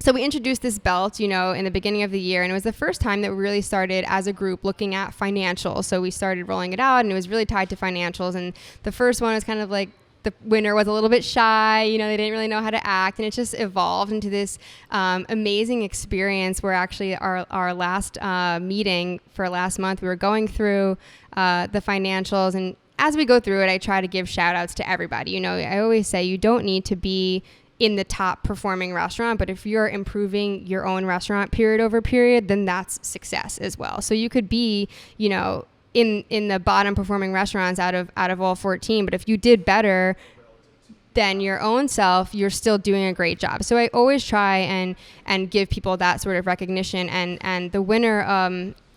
So we introduced this belt, in the beginning of the year, and it was the first time that we really started as a group looking at financials. So we started rolling it out, and it was really tied to financials. And the first one was kind of like the winner was a little bit shy, they didn't really know how to act, and it just evolved into this amazing experience where actually our last meeting for last month, we were going through the financials, and as we go through it, I try to give shout outs to everybody. I always say you don't need to be in the top performing restaurant, but if you're improving your own restaurant period over period, then that's success as well. So you could be, in the bottom performing restaurants out of all 14, but if you did better than your own self, you're still doing a great job. So I always try and give people that sort of recognition. And the winner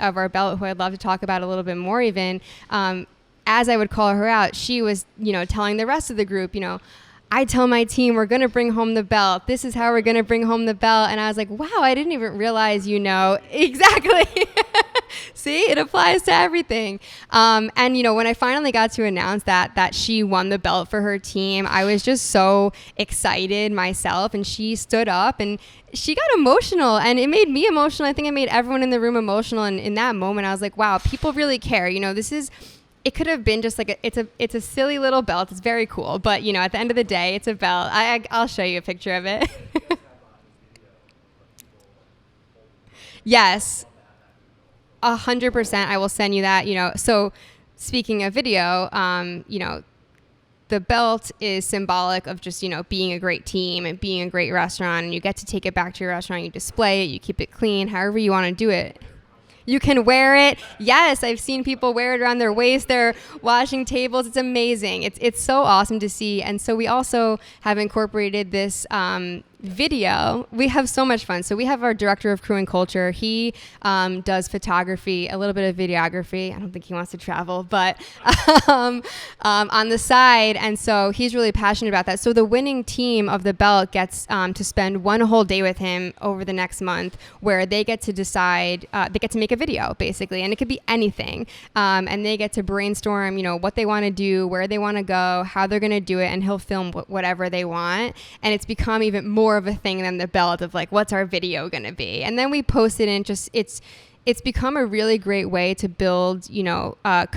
of our belt, who I'd love to talk about a little bit more even, as I would call her out, she was, telling the rest of the group, I tell my team, we're going to bring home the belt. This is how we're going to bring home the belt. And I was like, wow, I didn't even realize, exactly. See, it applies to everything. And, when I finally got to announce that she won the belt for her team, I was just so excited myself. And she stood up and she got emotional, and it made me emotional. I think it made everyone in the room emotional. And in that moment, I was like, wow, people really care. It could have been just like it's a silly little belt. It's very cool, but at the end of the day, it's a belt. I'll show you a picture of it. Yes, 100%. I will send you that. So speaking of video, the belt is symbolic of just being a great team and being a great restaurant, and you get to take it back to your restaurant. You display it, you keep it clean, however you want to do it. You can wear it. Yes, I've seen people wear it around their waist. They're washing tables. It's amazing. It's so awesome to see. And so we also have incorporated this video. We have so much fun. So we have our director of crew and culture. He does photography, a little bit of videography. I don't think he wants to travel, but on the side. And so he's really passionate about that. So the winning team of the belt gets to spend one whole day with him over the next month, where they get to decide, they get to make a video basically, and it could be anything. And they get to brainstorm, what they want to do, where they want to go, how they're going to do it, and he'll film whatever they want. And it's become even more of a thing than the belt of like, what's our video going to be? And then we post it, and just it's become a really great way to build, a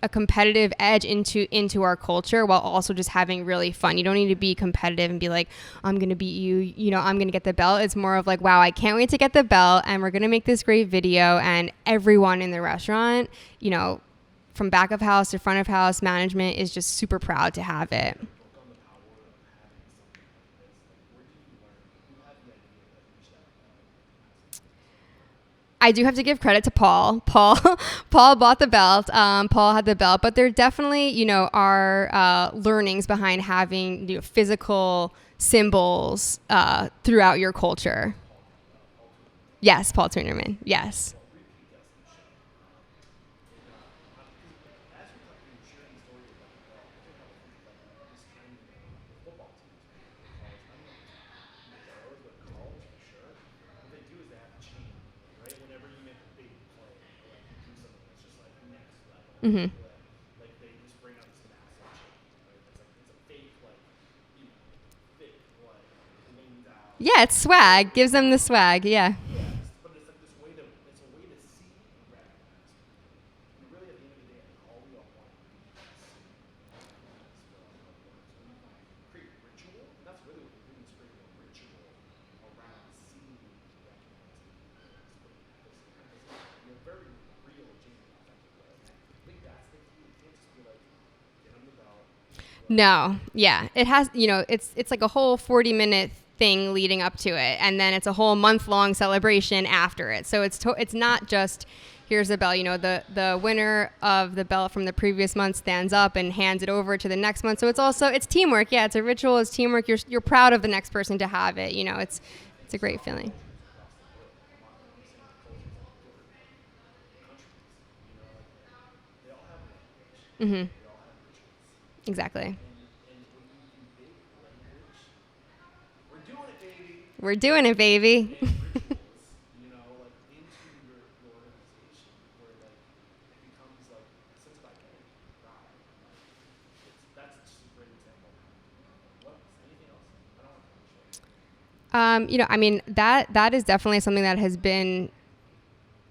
competitive edge into our culture, while also just having really fun. You don't need to be competitive and be like, I'm going to beat you, I'm going to get the belt. It's more of like, wow, I can't wait to get the belt, and we're going to make this great video. And everyone in the restaurant, from back of house to front of house, management is just super proud to have it. I do have to give credit to Paul. Paul bought the belt. Paul had the belt, but there definitely, are learnings behind having physical symbols throughout your culture. Yes, Paul Tuennerman. Yes. Mm-hmm. Like they just bring out this massive chain, right? It's a fake, thick, leaned out. Yeah, it's swag. Gives them the swag. Yeah. Yes, but it's like this way to, it's a way to see and recognize. And really, at the end of the day, all we all want to do is create ritual. And that's really what we're doing, is creating a ritual around seeing and recognizing. In a very real, genuine, authentic way. I think that's the key. You can't just be like, get on the belt. No. Yeah. It has, it's like a whole 40-minute thing leading up to it, and then it's a whole month-long celebration after it. So it's not just here's the bell. The winner of the bell from the previous month stands up and hands it over to the next month. So it's teamwork. Yeah, it's a ritual. It's teamwork. You're proud of the next person to have it. It's a great feeling. Mm-hmm. Exactly. We're doing it, baby. That is definitely something that has been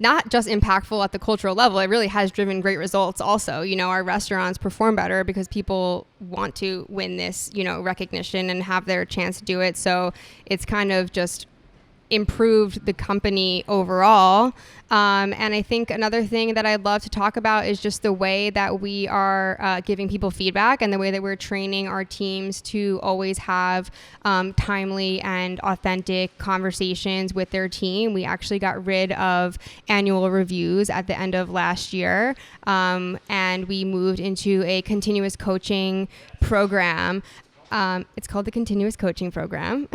not just impactful at the cultural level. It really has driven great results also. Our restaurants perform better because people want to win this, recognition and have their chance to do it. So it's kind of just improved the company overall. And I think another thing that I'd love to talk about is just the way that we are giving people feedback and the way that we're training our teams to always have timely and authentic conversations with their team. We actually got rid of annual reviews at the end of last year, and we moved into a continuous coaching program. It's called the Continuous Coaching Program.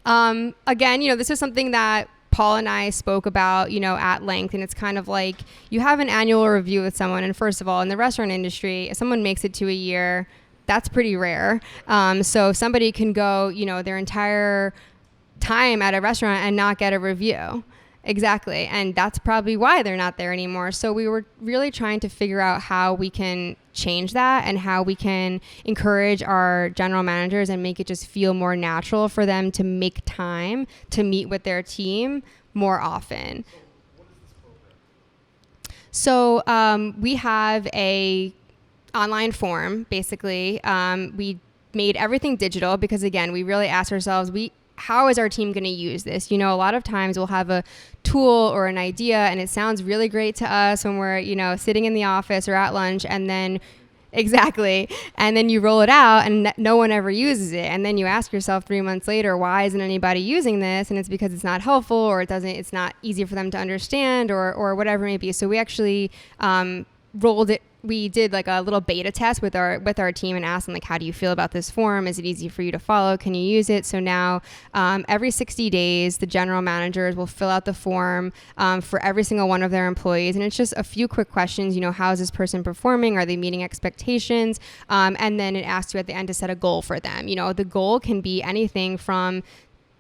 Again, this is something that Paul and I spoke about, at length, and it's kind of like you have an annual review with someone. And first of all, in the restaurant industry, if someone makes it to a year, that's pretty rare. So somebody can go, their entire time at a restaurant and not get a review. Exactly. And that's probably why they're not there anymore. So we were really trying to figure out how we can change that and how we can encourage our general managers and make it just feel more natural for them to make time to meet with their team more often. So we have a online form, basically. We made everything digital because, again, we really asked ourselves, how is our team going to use this? A lot of times we'll have a tool or an idea and it sounds really great to us when we're, sitting in the office or at lunch, and then exactly. And then you roll it out and no one ever uses it. And then you ask yourself 3 months later, why isn't anybody using this? And it's because it's not helpful, or it's not easy for them to understand, or whatever it may be. So we actually we did like a little beta test with our team and asked them, like, how do you feel about this form? Is it easy for you to follow? Can you use it? So now every 60 days, the general managers will fill out the form for every single one of their employees. And it's just a few quick questions. How is this person performing? Are they meeting expectations? And then it asks you at the end to set a goal for them. The goal can be anything from,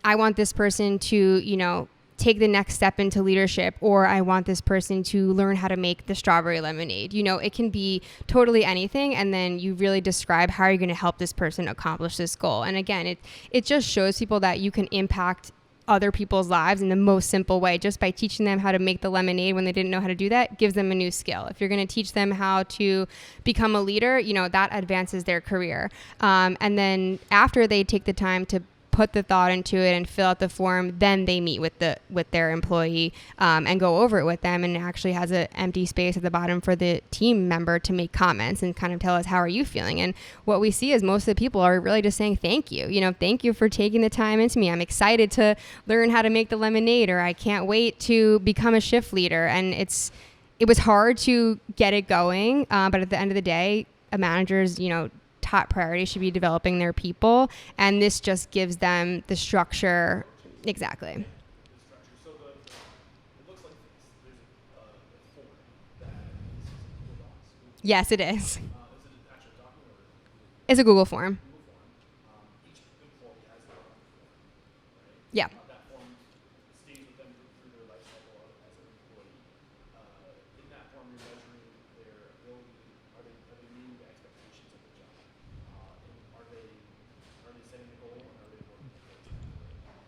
I want this person to, take the next step into leadership, or I want this person to learn how to make the strawberry lemonade. It can be totally anything. And then you really describe how you're going to help this person accomplish this goal. And again, it just shows people that you can impact other people's lives in the most simple way, just by teaching them how to make the lemonade when they didn't know how to do that. Gives them a new skill. If you're going to teach them how to become a leader, that advances their career. And then after they take the time to put the thought into it and fill out the form, then they meet with their employee and go over it with them, and it actually has an empty space at the bottom for the team member to make comments and kind of tell us, how are you feeling? And what we see is most of the people are really just saying thank you. Thank you for taking the time into me. I'm excited to learn how to make the lemonade, or I can't wait to become a shift leader. And it was hard to get it going, but at the end of the day, a manager's top priority should be developing their people, and this just gives them the structure. Exactly. So it looks like there's a form that is Google Docs. Yes, it is. Is it an actual document or It's a Google form. Google form? Each employee has their own form, right? Yeah. That form stays with them through their life cycle as an employee. In that form, you're measuring their ability. Are they meeting the expectations of the job? And are they setting a goal, and are they working towards that?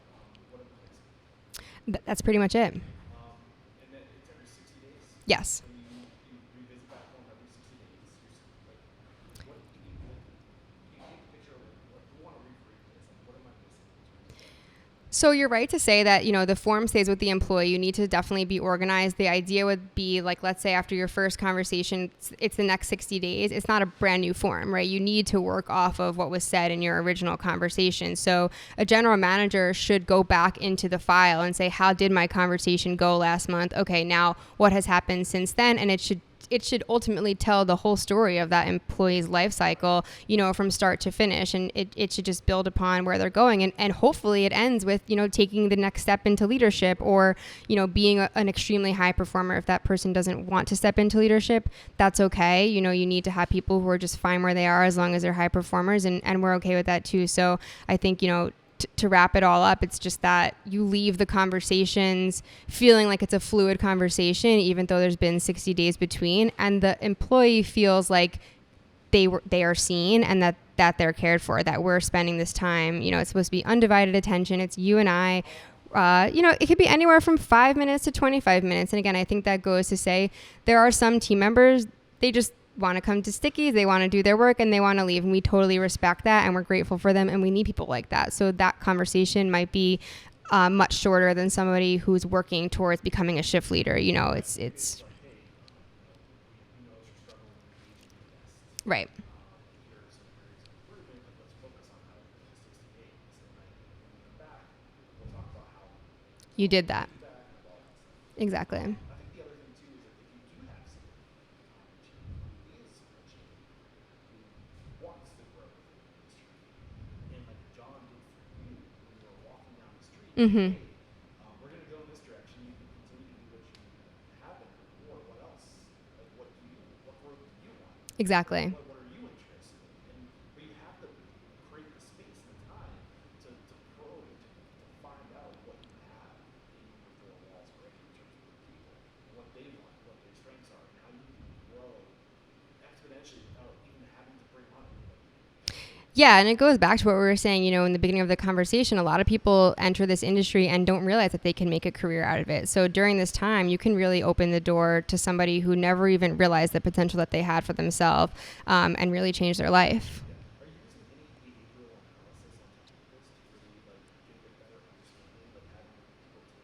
What are the next? That's pretty much it. And then it's every 60 days. Yes. And you revisit that form every 60 days. What can you paint a picture of? What do you want to rephrase this? And what am I missing? So you're right to say that, the form stays with the employee. You need to definitely be organized. The idea would be like, let's say after your first conversation, it's the next 60 days. It's not a brand new form, right? You need to work off of what was said in your original conversation. So a general manager should go back into the file and say, how did my conversation go last month? Okay, now what has happened since then? And it should ultimately tell the whole story of that employee's life cycle, from start to finish. And it should just build upon where they're going. And hopefully it ends with, taking the next step into leadership or, being an extremely high performer. If that person doesn't want to step into leadership, that's okay. You need to have people who are just fine where they are as long as they're high performers. And we're okay with that too. So I think, to wrap it all up, it's just that you leave the conversations feeling like it's a fluid conversation, even though there's been 60 days between, and the employee feels like they are seen and that they're cared for, that we're spending this time. It's supposed to be undivided attention. It's you and I. It could be anywhere from 5 minutes to 25 minutes. And again, I think that goes to say there are some team members, they just want to come to Stickies, they want to do their work, and they want to leave. And we totally respect that, and we're grateful for them, and we need people like that. So that conversation might be much shorter than somebody who's working towards becoming a shift leader. It's right. You did that. Exactly. I think the other thing too is that if you do have someone who is achieving, who wants to grow in the industry, and like John did for you when you were walking down the street, Mm-hmm. hey, we're going to go in this direction. You can continue to do what you have been doing, or what else? Like, what growth do you want? Exactly. What are you interested in? But you have to create the space and the time to probe and to find out what you have in your four walls already in terms of the people, and what they want, what their strengths are, and how you can grow exponentially without even having to bring on anybody. Yeah, and it goes back to what we were saying, in the beginning of the conversation. A lot of people enter this industry and don't realize that they can make a career out of it. So during this time, you can really open the door to somebody who never even realized the potential that they had for themselves, and really change their life. Are you using any behavioral analysis on top of this to really get a better understanding, having people take these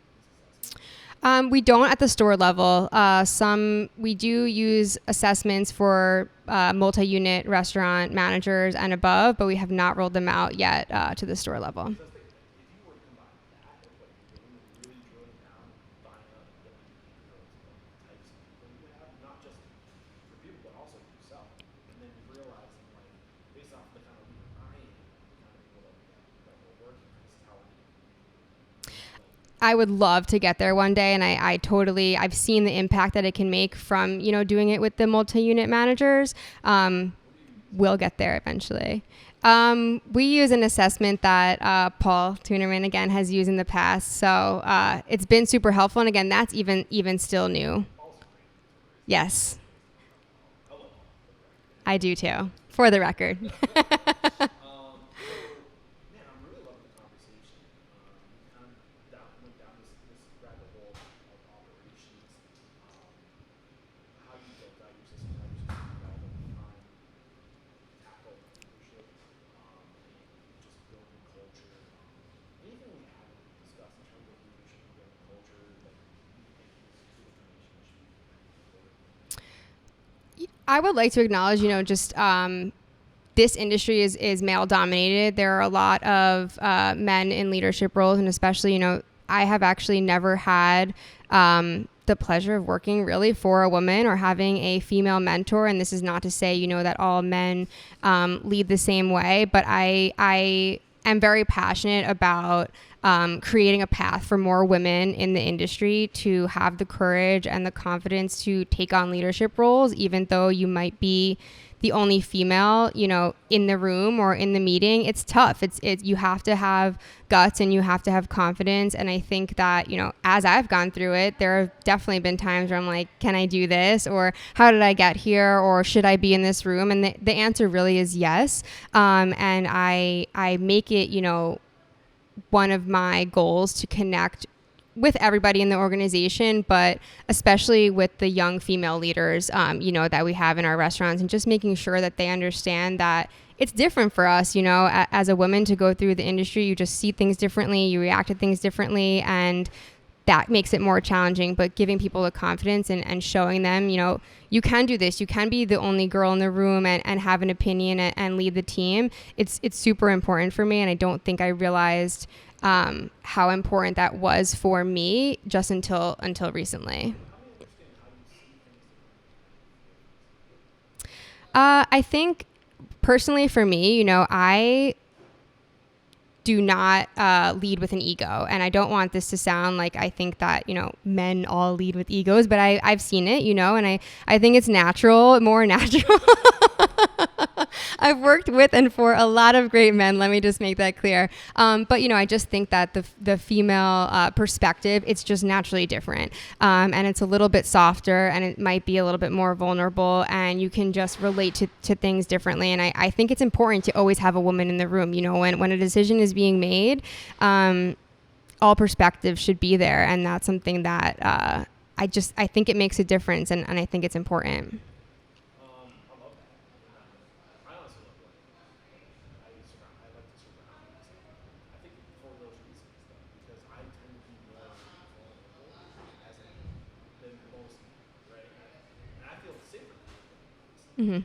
assessments? We don't at the store level. We do use assessments for multi-unit restaurant managers and above, but we have not rolled them out yet to the store level. If you were to combine that with what you're doing and really drilling down, finding out what the behavioral types of people you have, not just for people, but also for yourself, and then realizing, based off the kind of leader I am, the kind of people that we're working with, this is how I need to be. I would love to get there one day, and I've seen the impact that it can make from, doing it with the multi-unit managers. We'll get there eventually. We use an assessment that Paul Tuennerman, again, has used in the past. So it's been super helpful. And again, that's even still new. Yes. I do too, for the record. Man, I'm really loving the conversation. We kind of went down this rabbit hole of operations, how you built out your system, how you spent all the time, tackle leadership, and just building culture. Anything we haven't discussed in terms of leadership and building culture that you think is good information that should be I would like to acknowledge, just this industry is male dominated. There are a lot of men in leadership roles, and especially, I have actually never had the pleasure of working really for a woman or having a female mentor. And this is not to say, that all men lead the same way, but I am very passionate about creating a path for more women in the industry to have the courage and the confidence to take on leadership roles, even though you might be the only female, in the room or in the meeting. It's tough. You have to have guts and you have to have confidence. And I think that, as I've gone through it, there have definitely been times where I'm like, can I do this? Or how did I get here? Or should I be in this room? And the answer really is yes. And I make it, one of my goals to connect with everybody in the organization, but especially with the young female leaders, that we have in our restaurants, and just making sure that they understand that it's different for us, you know, as a woman to go through the industry. You just see things differently, you react to things differently, and that makes it more challenging. But giving people the confidence and showing them, you know, you can do this. You can be the only girl in the room and have an opinion and lead the team. It's super important for me, and I don't think I realized how important that was for me just until recently. I think personally for me, you know, I do not lead with an ego. And I don't want this to sound like I think that, you know, men all lead with egos, but I've seen it, you know, and I think it's more natural. I've worked with and for a lot of great men. Let me just make that clear. But, you know, I just think that the female perspective, it's just naturally different. And it's a little bit softer, and it might be a little bit more vulnerable, and you can just relate to things differently. And I think it's important to always have a woman in the room. You know, when a decision is being made, all perspectives should be there. And that's something that I think it makes a difference, and I think it's important. Mm-hmm.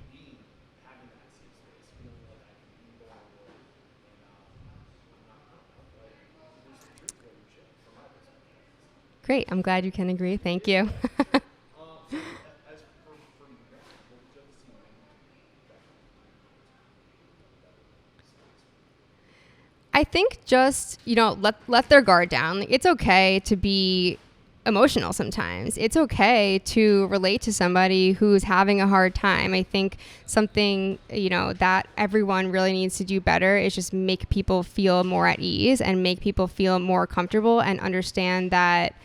Great. I'm glad you can agree. Thank you. I think just, you know, let their guard down. It's okay to be emotional sometimes. It's okay to relate to somebody who's having a hard time. I think something, you know, that everyone really needs to do better is just make people feel more at ease and make people feel more comfortable and understand that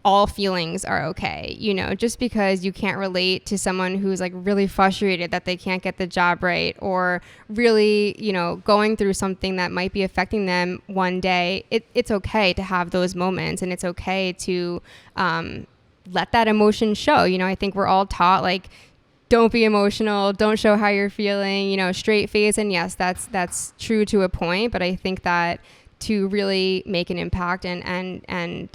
all feelings are okay. You know, just because you can't relate to someone who's like really frustrated that they can't get the job right, or really, you know, going through something that might be affecting them one day, it's okay to have those moments, and it's okay to let that emotion show. You know, I think we're all taught, like, don't be emotional, don't show how you're feeling, you know, straight face. And yes, that's true to a point, but I think that to really make an impact and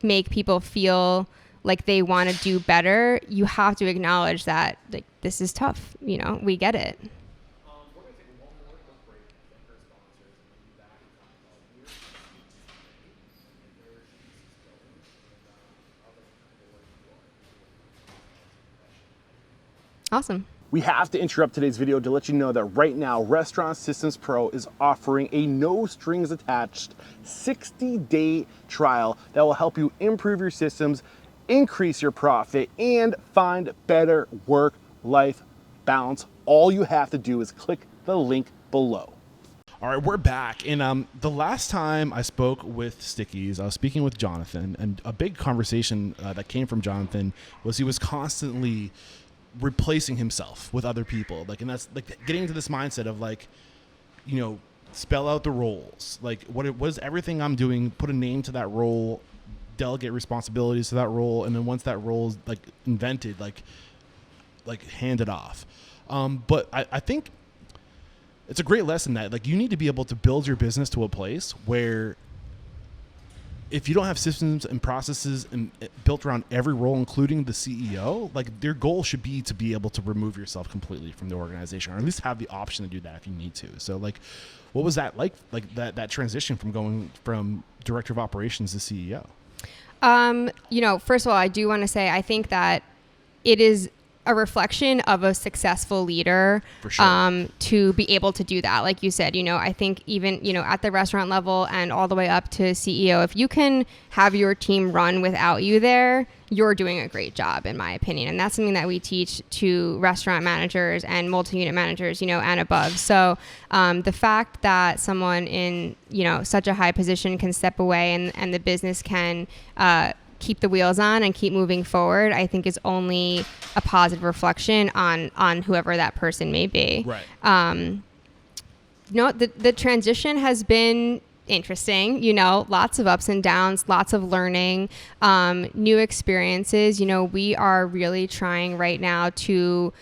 make people feel like they want to do better, you have to acknowledge that, like, this is tough. You know, we get it. We're going to take one more quick break and thank our sponsors, and we'll be back and talk about Greer and their business going and other kind of work you are. Awesome. We have to interrupt today's video to let you know that right now, Restaurant Systems Pro is offering a no strings attached 60-day trial that will help you improve your systems, increase your profit, and find better work-life balance. All you have to do is click the link below. All right, we're back. And the last time I spoke with Stickies, I was speaking with Jonathan, and a big conversation that came from Jonathan was he was constantly replacing himself with other people, like, and that's like getting into this mindset of, like, you know, spell out the roles, like what is everything I'm doing, put a name to that role, delegate responsibilities to that role, and then once that role is like invented, like hand it off. But I think it's a great lesson that, like, you need to be able to build your business to a place where if you don't have systems and processes and built around every role, including the CEO, like, their goal should be to be able to remove yourself completely from the organization, or at least have the option to do that if you need to. So, like, what was that like that transition from going from director of operations to CEO? You know, first of all, I do want to say, I think that it is a reflection of a successful leader, For sure. To be able to do that. Like you said, you know, I think even, you know, at the restaurant level and all the way up to CEO, if you can have your team run without you there, you're doing a great job, in my opinion. And that's something that we teach to restaurant managers and multi-unit managers, you know, and above. So the fact that someone in, you know, such a high position can step away and the business can keep the wheels on and keep moving forward, I think is only a positive reflection on whoever that person may be. Right. No, the transition has been interesting, you know, lots of ups and downs, lots of learning, new experiences. You know, we are really trying right now to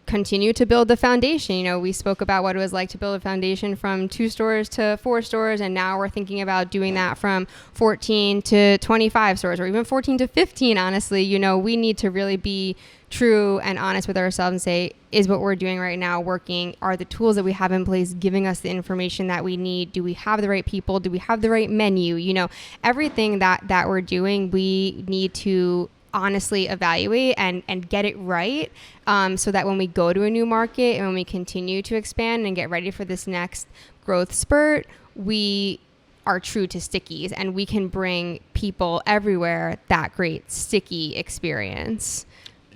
continue to build the foundation. You know, we spoke about what it was like to build a foundation from 2 stores to 4 stores, and now we're thinking about doing that from 14 to 25 stores, or even 14 to 15. Honestly, you know, we need to really be true and honest with ourselves and say, is what we're doing right now working? Are the tools that we have in place giving us the information that we need? Do we have the right people? Do we have the right menu? You know, everything that we're doing, we need to honestly evaluate and get it right, so that when we go to a new market and when we continue to expand and get ready for this next growth spurt, we are true to Stickies and we can bring people everywhere that great sticky experience.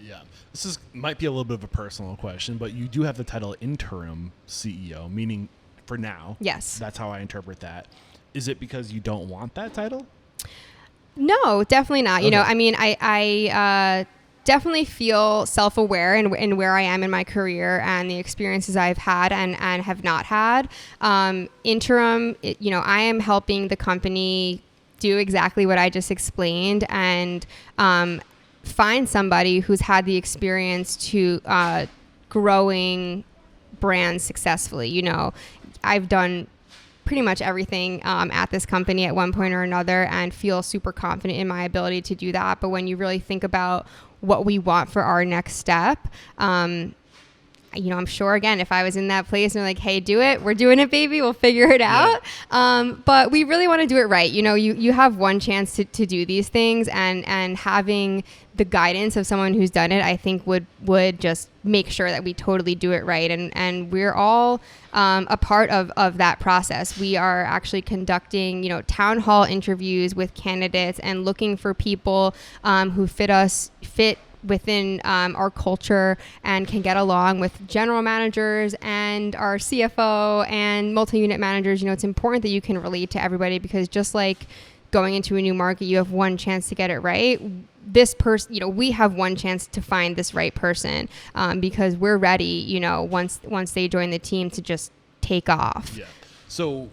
Yeah. This might be a little bit of a personal question, but you do have the title Interim CEO, meaning for now. Yes. That's how I interpret that. Is it because you don't want that title? No, definitely not. You know, Okay. I mean, I definitely feel self-aware in where I am in my career and the experiences I've had and have not had. Interim, you know, I am helping the company do exactly what I just explained and find somebody who's had the experience to growing brands successfully. You know, I've done pretty much everything at this company at one point or another and feel super confident in my ability to do that. But when you really think about what we want for our next step, you know, I'm sure, again, if I was in that place and they're like, hey, do it, we're doing it, baby, we'll figure it out. But we really want to do it right. You know, you have one chance to do these things, and having the guidance of someone who's done it, I think would just make sure that we totally do it right. And we're all a part of that process. We are actually conducting, you know, town hall interviews with candidates and looking for people who fit within our culture and can get along with general managers and our CFO and multi-unit managers. You know, it's important that you can relate to everybody, because just like going into a new market, you have one chance to get it right. This person, you know, we have one chance to find this right person, because we're ready, you know, once they join the team, to just take off. Yeah. So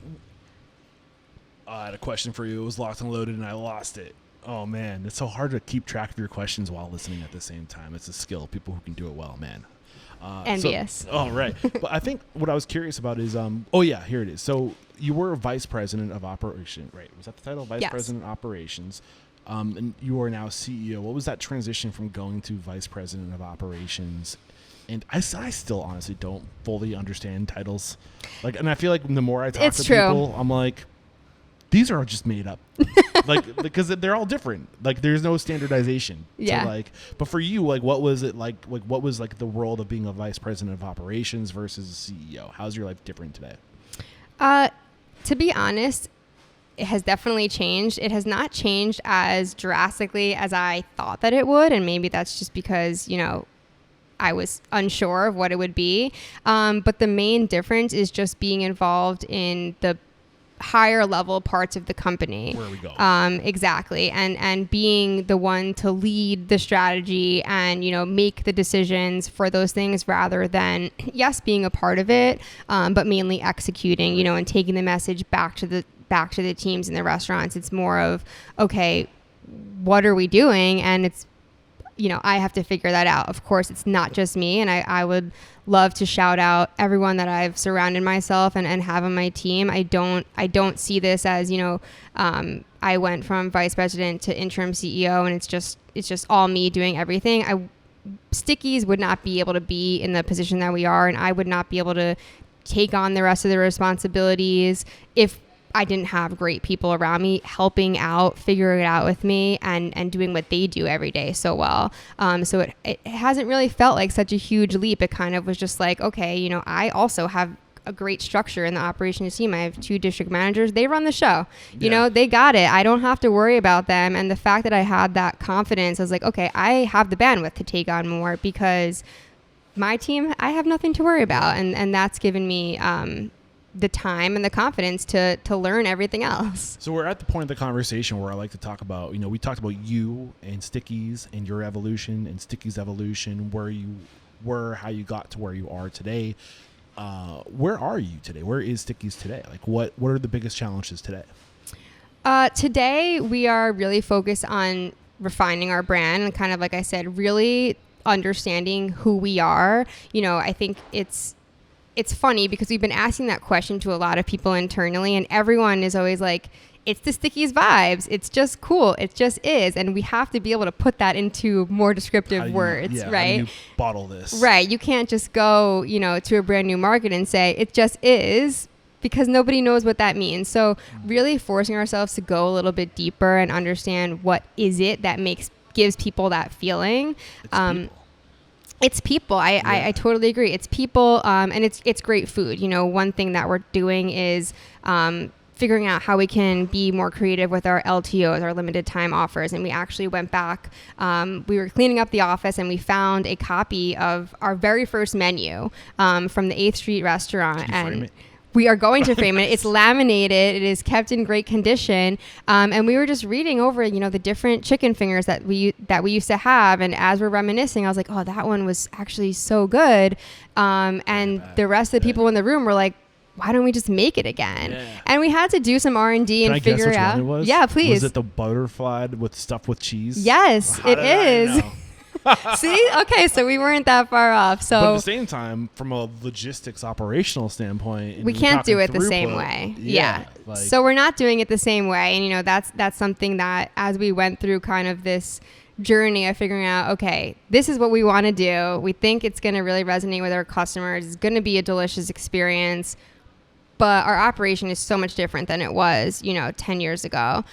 I had a question for you. It was locked and loaded and I lost it. Oh man, it's so hard to keep track of your questions while listening at the same time. It's a skill. People who can do it well, man. Envious. Right. But I think what I was curious about is, oh yeah, here it is. So you were vice president of operation, right? Was that the title? Vice Yes. president of operations. And you are now CEO. What was that transition from going to vice president of operations? And I still honestly don't fully understand titles. Like, and I feel like the more I talk to people, I'm like, these are just made up. Like, because they're all different. Like, there's no standardization. Yeah. So, like, but for you, like, what was it like? Like, what was like the world of being a vice president of operations versus a CEO? How's your life different today? To be honest, it has definitely changed. It has not changed as drastically as I thought that it would, and maybe that's just because, you know, I was unsure of what it would be. But the main difference is just being involved in the higher level parts of the company. Where we go. Exactly. And being the one to lead the strategy and, you know, make the decisions for those things, rather than, yes, being a part of it, but mainly executing, you know, and taking the message back to the teams in the restaurants. It's more of, okay, what are we doing? And it's, you know, I have to figure that out. Of course, it's not just me. And I would love to shout out everyone that I've surrounded myself and have on my team. I don't see this as, you know, I went from vice president to interim CEO and it's just all me doing everything. Stickies would not be able to be in the position that we are, and I would not be able to take on the rest of the responsibilities if I didn't have great people around me helping out, figuring it out with me, and doing what they do every day so well. So it hasn't really felt like such a huge leap. It kind of was just like, okay, you know, I also have a great structure in the operations team. I have 2 district managers. They run the show. You know, they got it. I don't have to worry about them. And the fact that I had that confidence, I was like, okay, I have the bandwidth to take on more, because my team, I have nothing to worry about. And that's given me the time and the confidence to learn everything else. So we're at the point of the conversation where I like to talk about, you know, we talked about you and Stickies and your evolution and Stickies' evolution, where you were, how you got to where you are today. Where are you today? Where is Stickies today? Like, what are the biggest challenges today? Today, we are really focused on refining our brand and, kind of like I said, really understanding who we are. I think it's funny because we've been asking that question to a lot of people internally, and everyone is always like, it's the Stickies vibes. It's just cool. It just is. And we have to be able to put that into more descriptive words, right? How do you bottle this? Right. You can't just go, to a brand new market and say it just is, because nobody knows what that means. So really forcing ourselves to go a little bit deeper and understand what is it that gives people that feeling. It's people. I totally agree. It's people, and it's great food. One thing that we're doing is figuring out how we can be more creative with our LTOs, our limited time offers. And we actually went back. We were cleaning up the office, and we found a copy of our very first menu from the 8th Street restaurant. Can you frame it? We are going to frame it. It's laminated. It is kept in great condition. And we were just reading over, the different chicken fingers that we used to have. And as we're reminiscing, I was like, oh, that one was actually so good. And the rest of the people in the room were like, why don't we just make it again? Yeah. And we had to do some R&D and figure it out. One it was? Yeah, please. Was it the butterfly with stuff with cheese? Yes, it is. See? Okay, so we weren't that far off. So, but at the same time, from a logistics operational standpoint, we can't do it the same way. Yeah. So we're not doing it the same way. And, that's something that as we went through kind of this journey of figuring out, okay, this is what we want to do. We think it's going to really resonate with our customers. It's going to be a delicious experience. But our operation is so much different than it was, 10 years ago.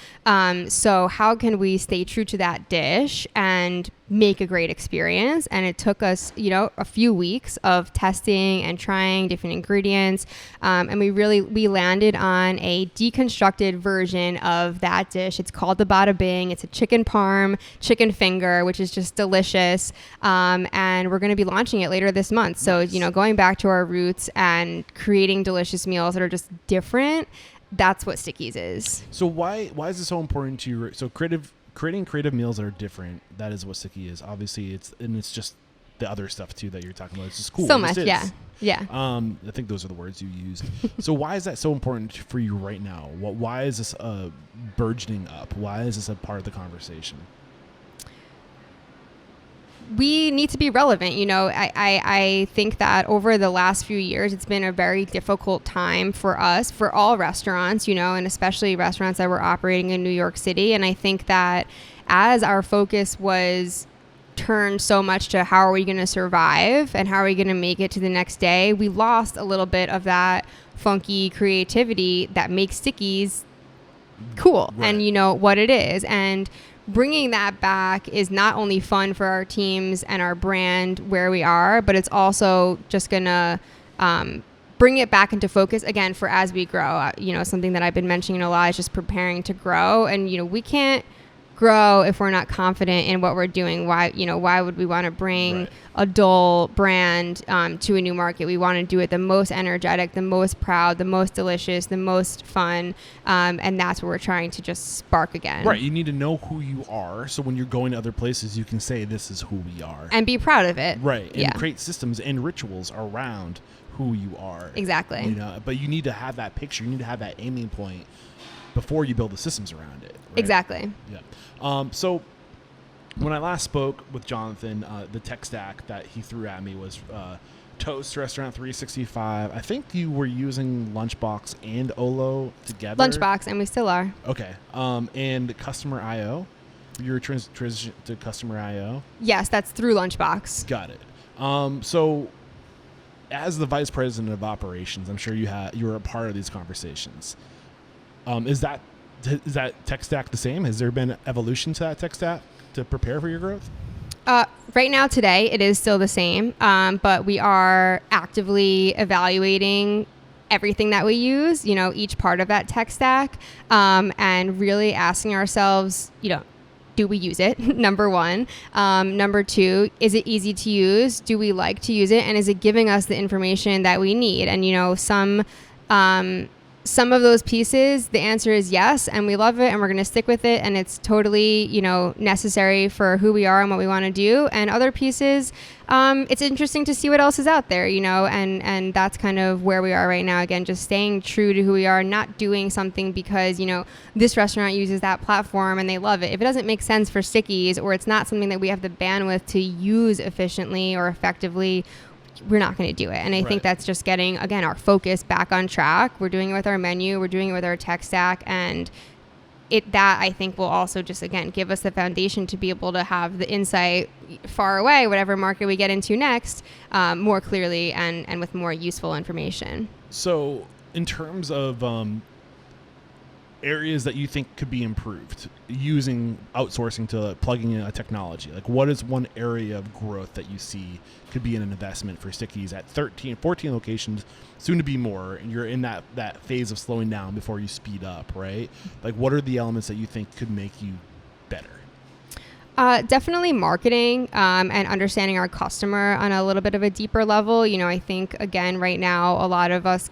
So how can we stay true to that dish and make a great experience? And it took us, a few weeks of testing and trying different ingredients. And we landed on a deconstructed version of that dish. It's called the Bada Bing. It's a chicken parm, chicken finger, which is just delicious. And we're going to be launching it later this month. So, Nice. Going back to our roots and creating delicious meals that are just different, that's what Stickies is. So why is it so important to you? So creating creative meals that are different, that is what Sticky is. Obviously, it's just the other stuff too that you're talking about. It's just cool. So much, yeah. I think those are the words you used. So why is that so important for you right now? Why is this burgeoning up? Why is this a part of the conversation? We need to be relevant. I think that over the last few years, it's been a very difficult time for us, for all restaurants, and especially restaurants that were operating in New York City. And I think that as our focus was turned so much to how are we going to survive and how are we going to make it to the next day, we lost a little bit of that funky creativity that makes Stickies cool. Right. And what it is. And bringing that back is not only fun for our teams and our brand where we are, but it's also just going to bring it back into focus again for as we grow. Something that I've been mentioning a lot is just preparing to grow. And, we can't grow if we're not confident in what we're doing. Why would we want to bring a dull brand to a new market? We want to do it the most energetic, the most proud, the most delicious, the most fun, and that's what we're trying to just spark again. Right. You need to know who you are, so when you're going to other places, you can say this is who we are and be proud of it. Right. And create systems and rituals around who you are. Exactly. But you need to have that picture. You need to have that aiming point before you build the systems around it. Right? Exactly. Yeah. So when I last spoke with Jonathan, the tech stack that he threw at me was Toast Restaurant 365. I think you were using Lunchbox and Olo together. Lunchbox, and we still are. Okay. And Customer IO. You were transition to Customer IO. Yes, that's through Lunchbox. Got it. So as the vice president of operations, I'm sure you were a part of these conversations. Is that tech stack the same? Has there been evolution to that tech stack to prepare for your growth? Right now, today, it is still the same, but we are actively evaluating everything that we use, each part of that tech stack, and really asking ourselves, do we use it? Number one. Number two, is it easy to use? Do we like to use it? And is it giving us the information that we need? And, some some of those pieces, the answer is yes, and we love it, and we're going to stick with it, and it's totally, necessary for who we are and what we want to do. And other pieces, it's interesting to see what else is out there, and that's kind of where we are right now. Again, just staying true to who we are, not doing something because, this restaurant uses that platform and they love it. If it doesn't make sense for Stickies, or it's not something that we have the bandwidth to use efficiently or effectively, we're not going to do it. And I think that's just getting, again, our focus back on track. We're doing it with our menu. We're doing it with our tech stack. And that I think will also just, again, give us the foundation to be able to have the insight far away, whatever market we get into next, more clearly and with more useful information. So in terms of areas that you think could be improved using outsourcing to plugging in a technology, like what is one area of growth that you see could be an investment for Stickies at 14 locations, soon to be more, and you're in that phase of slowing down before you speed up, right? Like what are the elements that you think could make you better? Definitely marketing and understanding our customer on a little bit of a deeper level. I think, again, right now, a lot of us,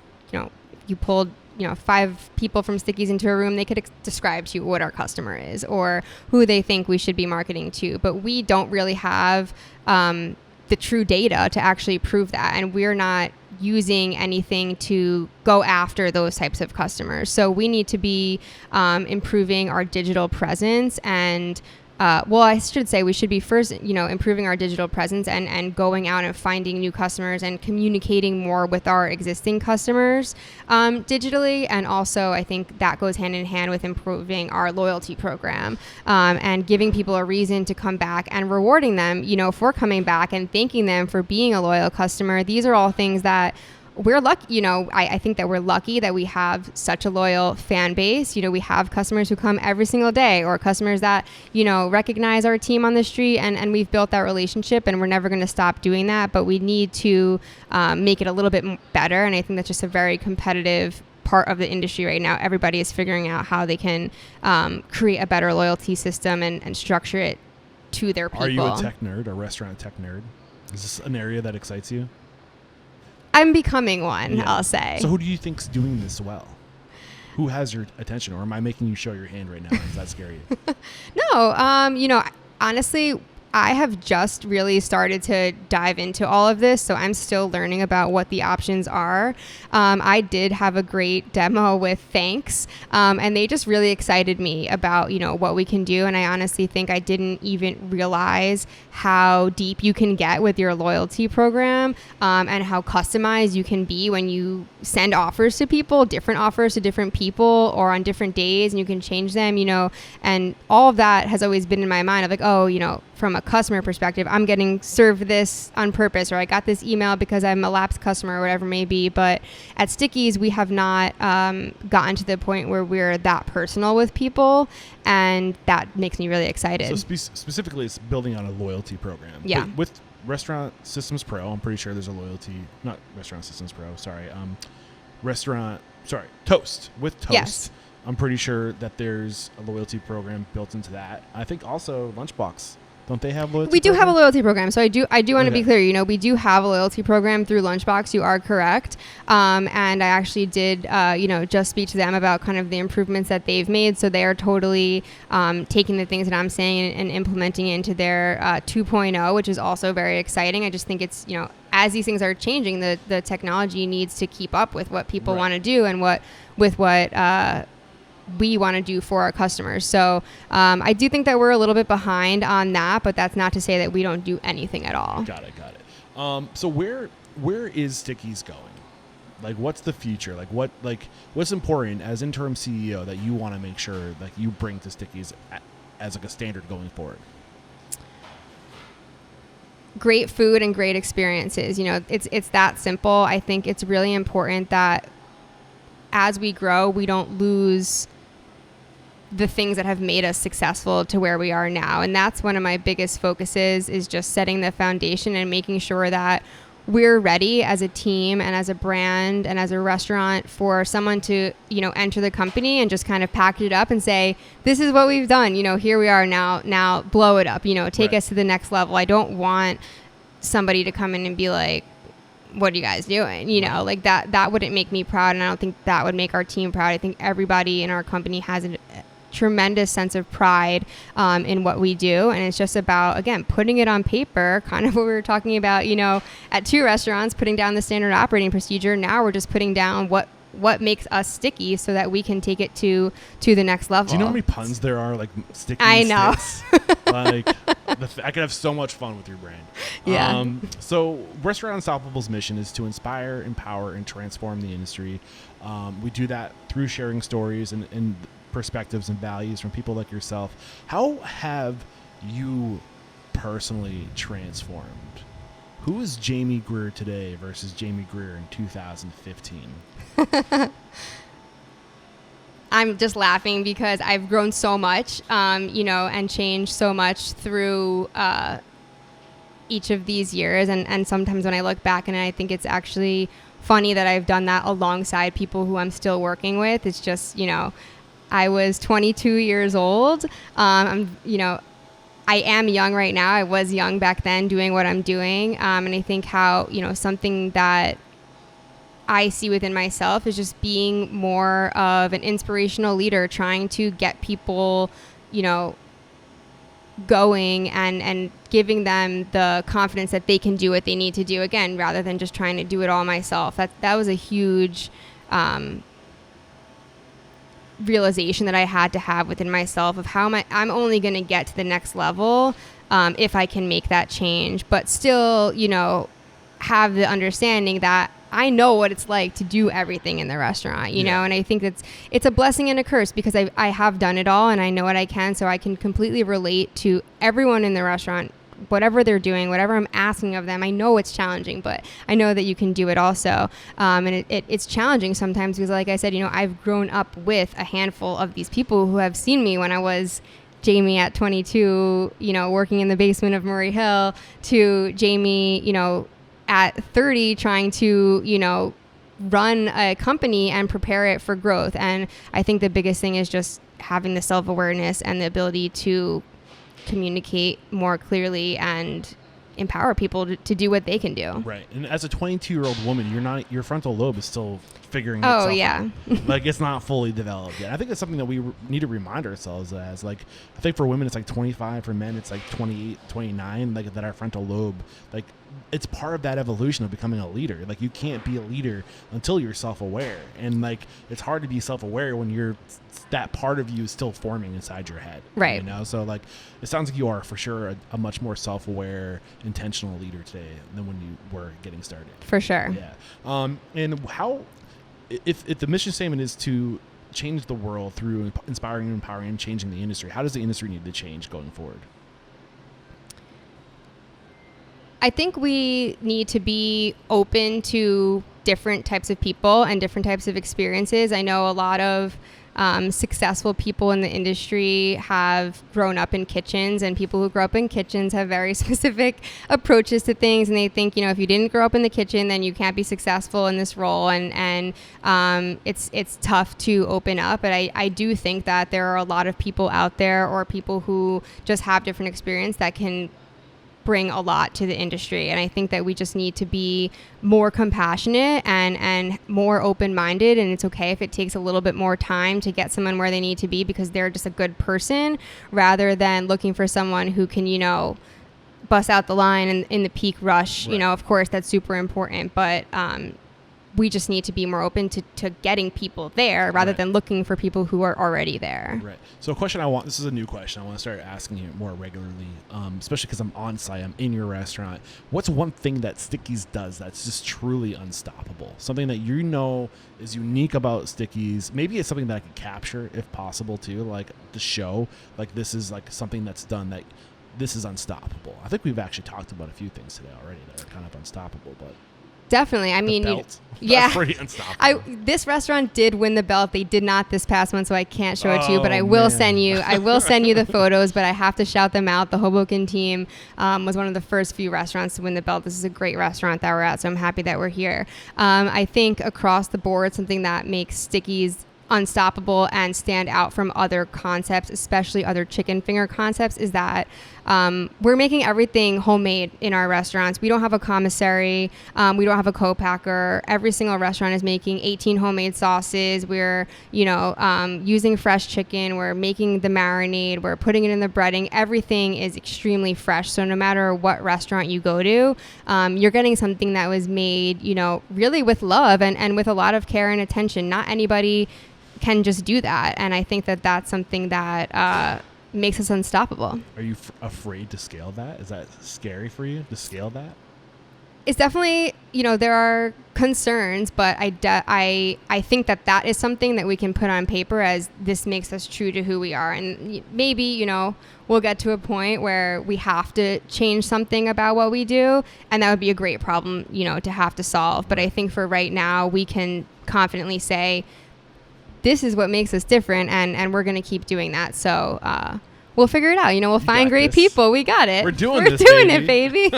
you pulled 5 people from Stickies into a room, they could describe to you what our customer is or who they think we should be marketing to. But we don't really have the true data to actually prove that. And we're not using anything to go after those types of customers. So we need to be improving our digital presence and I should say we should be first, improving our digital presence and going out and finding new customers and communicating more with our existing customers digitally. And also, I think that goes hand in hand with improving our loyalty program and giving people a reason to come back and rewarding them, for coming back and thanking them for being a loyal customer. These are all things that we're lucky, I think that we're lucky that we have such a loyal fan base. We have customers who come every single day or customers that, recognize our team on the street and we've built that relationship and we're never going to stop doing that. But we need to make it a little bit better. And I think that's just a very competitive part of the industry right now. Everybody is figuring out how they can create a better loyalty system and structure it to their people. Are you a tech nerd, a restaurant tech nerd? Is this an area that excites you? I'm becoming one, I'll say. So who do you think's doing this well? Who has your attention? Or am I making you show your hand right now? Does that scare you? No, honestly, I have just really started to dive into all of this, so I'm still learning about what the options are. I did have a great demo with Thanks, and they just really excited me about, what we can do. And I honestly think I didn't even realize how deep you can get with your loyalty program and how customized you can be when you send offers to people, different offers to different people or on different days, and you can change them, and all of that has always been in my mind of like, from a customer perspective, I'm getting served this on purpose, or I got this email because I'm a lapsed customer or whatever it may be. But at Stickies, we have not gotten to the point where we're that personal with people, and that makes me really excited. So specifically, it's building on a loyalty program. Yeah. But with Restaurant Systems Pro, I'm pretty sure there's a loyalty, not Restaurant Systems Pro, Toast. With Toast. Yes. I'm pretty sure that there's a loyalty program built into that. I think also Lunchbox. Don't they have loyalty? We do have a loyalty program. So I do want to be clear, we do have a loyalty program through Lunchbox. You are correct. And I actually did, just speak to them about kind of the improvements that they've made. So they are totally taking the things that I'm saying and implementing it into their 2.0, which is also very exciting. I just think it's, as these things are changing, the technology needs to keep up with what people want to do and what we want to do for our customers. So I do think that we're a little bit behind on that, but that's not to say that we don't do anything at all. Got it. So where is Stickies going? Like, what's the future? What's important as interim CEO that you want to make sure like you bring to Stickies as like a standard going forward? Great food and great experiences. It's that simple. I think it's really important that as we grow, we don't lose the things that have made us successful to where we are now. And that's one of my biggest focuses, is just setting the foundation and making sure that we're ready as a team and as a brand and as a restaurant for someone to, enter the company and just kind of package it up and say, this is what we've done. Here we are now blow it up, take us to the next level. I don't want somebody to come in and be like, what are you guys doing? You know, like that wouldn't make me proud. And I don't think that would make our team proud. I think everybody in our company has a tremendous sense of pride in what we do. And it's just about, again, putting it on paper, kind of what we were talking about, you know, at 2 restaurants, putting down the standard operating procedure. Now we're just putting down what makes us sticky so that we can take it to the next level. Do you know how many puns there are, like sticky? I know. Like, I could have so much fun with your brand. Yeah. So Restaurant Unstoppable's mission is to inspire, empower, and transform the industry. We do that through sharing stories and perspectives and values from people like yourself. How have you personally transformed? Who is Jamie Greer today versus Jamie Greer in 2015? I'm just laughing because I've grown so much, you know, and changed so much through each of these years. And sometimes when I look back, and I think it's actually funny that I've done that alongside people who I'm still working with. It's just, you know, I was 22 years old. You know, I am young right now. I was young back then doing what I'm doing. And I think how, you know, something that I see within myself is just being more of an inspirational leader, trying to get people, you know, going and giving them the confidence that they can do what they need to do, again, rather than just trying to do it all myself. That was a huge realization that I had to have within myself of how I'm only going to get to the next level if I can make that change, but still, you know, have the understanding that I know what it's like to do everything in the restaurant, you know, and I think it's a blessing and a curse because I have done it all and I know what I can, so I can completely relate to everyone in the restaurant, whatever they're doing, whatever I'm asking of them. I know it's challenging, but I know that you can do it also. And it's challenging sometimes because, like I said, you know, I've grown up with a handful of these people who have seen me when I was Jamie at 22, you know, working in the basement of Murray Hill, to Jamie, you know, at 30 trying to, you know, run a company and prepare it for growth. And I think the biggest thing is just having the self-awareness and the ability to communicate more clearly and empower people to do what they can do. Right. And as a 22-year-old woman, your frontal lobe is still figuring itself out. Oh, yeah. Like, it's not fully developed yet. I think it's something that we need to remind ourselves as, like, I think for women it's like 25, for men it's like 28, 29, like, that our frontal lobe, like, it's part of that evolution of becoming a leader. Like, you can't be a leader until you're self-aware. And, like, it's hard to be self-aware when that part of you is still forming inside your head. Right. You know? So, like, it sounds like you are for sure a much more self-aware, intentional leader today than when you were getting started. For sure. Yeah. And how, if the mission statement is to change the world through inspiring, empowering, and changing the industry, how does the industry need to change going forward? I think we need to be open to different types of people and different types of experiences. I know a lot of successful people in the industry have grown up in kitchens, and people who grow up in kitchens have very specific approaches to things, and they think, you know, if you didn't grow up in the kitchen, then you can't be successful in this role, and it's tough to open up. But I do think that there are a lot of people out there, or people who just have different experience, that can bring a lot to the industry. And I think that we just need to be more compassionate and more open-minded, and it's okay if it takes a little bit more time to get someone where they need to be because they're just a good person, rather than looking for someone who can, you know, bust out the line in the peak rush. Right. You know, of course that's super important, but we just need to be more open to getting people there rather than looking for people who are already there. Right. So a question this is a new question I want to start asking you more regularly, especially because I'm on site, I'm in your restaurant. What's one thing that Sticky's does that's just truly unstoppable? Something that you know is unique about Sticky's. Maybe it's something that I could capture if possible too, like the show, like this is like something that's done that this is unstoppable. I think we've actually talked about a few things today already that are kind of unstoppable, but definitely. I mean, that's pretty unstoppable. This restaurant did win the belt. They did not this past one, so I can't show it to you, but I will send you the photos, but I have to shout them out. The Hoboken team was one of the first few restaurants to win the belt. This is a great restaurant that we're at, so I'm happy that we're here. I think across the board, something that makes Sticky's unstoppable and stand out from other concepts, especially other chicken finger concepts, is that we're making everything homemade in our restaurants. We don't have a commissary. We don't have a co-packer. Every single restaurant is making 18 homemade sauces. We're, using fresh chicken. We're making the marinade. We're putting it in the breading. Everything is extremely fresh. So no matter what restaurant you go to, you're getting something that was made, really with love and with a lot of care and attention. Not anybody can just do that. And I think that that's something that makes us unstoppable. Are you afraid to scale that? Is that scary for you to scale that? It's definitely, there are concerns, but I think that is something that we can put on paper as this makes us true to who we are. And maybe, we'll get to a point where we have to change something about what we do. And that would be a great problem, to have to solve. But I think for right now, we can confidently say, this is what makes us different, and we're going to keep doing that. So we'll figure it out. We'll find great people. We got it. We're doing it, baby.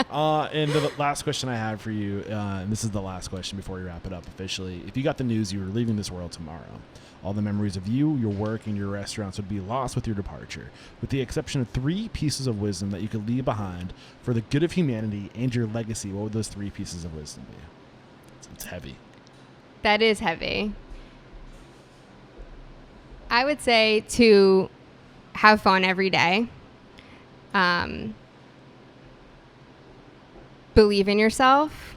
And the last question I have for you, and this is the last question before we wrap it up officially. If you got the news you were leaving this world tomorrow, all the memories of you, your work, and your restaurants would be lost with your departure, with the exception of 3 pieces of wisdom that you could leave behind for the good of humanity and your legacy. What would those 3 pieces of wisdom be? It's heavy. That is heavy. I would say to have fun every day. Believe in yourself.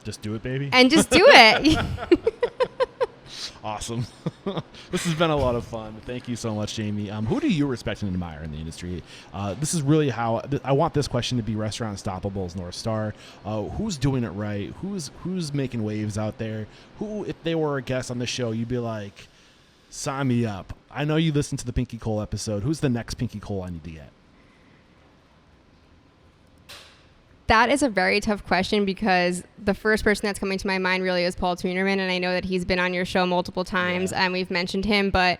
Just do it, baby. And just do it. Awesome. This has been a lot of fun. Thank you so much, Jamie. Who do you respect and admire in the industry? This is really how I want this question to be Restaurant Unstoppable's North Star. Who's doing it right? Who's making waves out there? Who, if they were a guest on the show, you'd be like, sign me up. I know you listened to the Pinky Cole episode. Who's the next Pinky Cole I need to get? That is a very tough question because the first person that's coming to my mind really is Paul Tuennerman, and I know that he's been on your show multiple times and we've mentioned him, but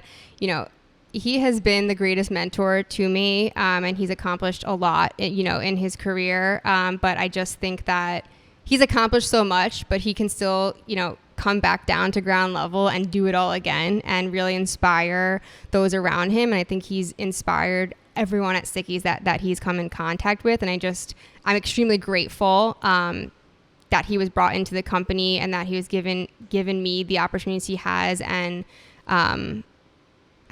he has been the greatest mentor to me, and he's accomplished a lot, in his career. But I just think that he's accomplished so much, but he can still, come back down to ground level and do it all again and really inspire those around him. And I think he's inspired everyone at Sticky's that he's come in contact with. And I'm extremely grateful that he was brought into the company and that he was given me the opportunities he has. And I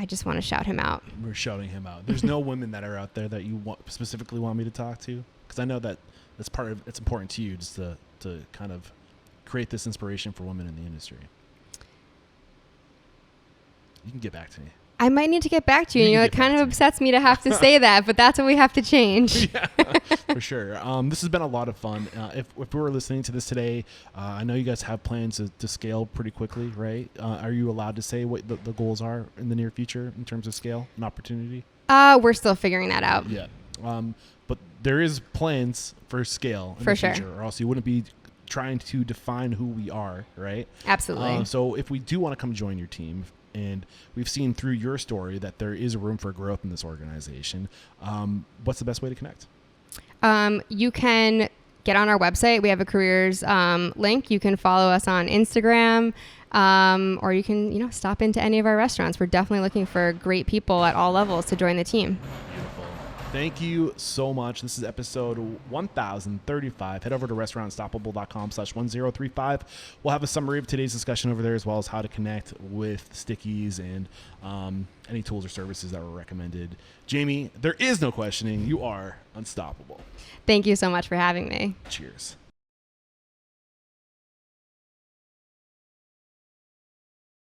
just want to shout him out. We're shouting him out. There's no women that are out there that you specifically want me to talk to? Because I know that it's important to you just to kind of create this inspiration for women in the industry. You can get back to me. I might need to get back to you. It kind of upsets me to have to say that, but that's what we have to change. Yeah, for sure. This has been a lot of fun. If we were listening to this today, I know you guys have plans to scale pretty quickly, right? Are you allowed to say what the goals are in the near future in terms of scale and opportunity? We're still figuring that out. Yeah. But there is plans for scale in the future, or else you wouldn't be trying to define who we are, right? Absolutely. So if we do want to come join your team, and we've seen through your story that there is room for growth in this organization, what's the best way to connect? You can get on our website. We have a careers link. You can follow us on Instagram, or you can stop into any of our restaurants. We're definitely looking for great people at all levels to join the team. Beautiful. Thank you so much. This is episode 1035. Head over to restaurantunstoppable.com/1035. We'll have a summary of today's discussion over there, as well as how to connect with Sticky's and any tools or services that were recommended. Jamie, there is no questioning. You are unstoppable. Thank you so much for having me. Cheers.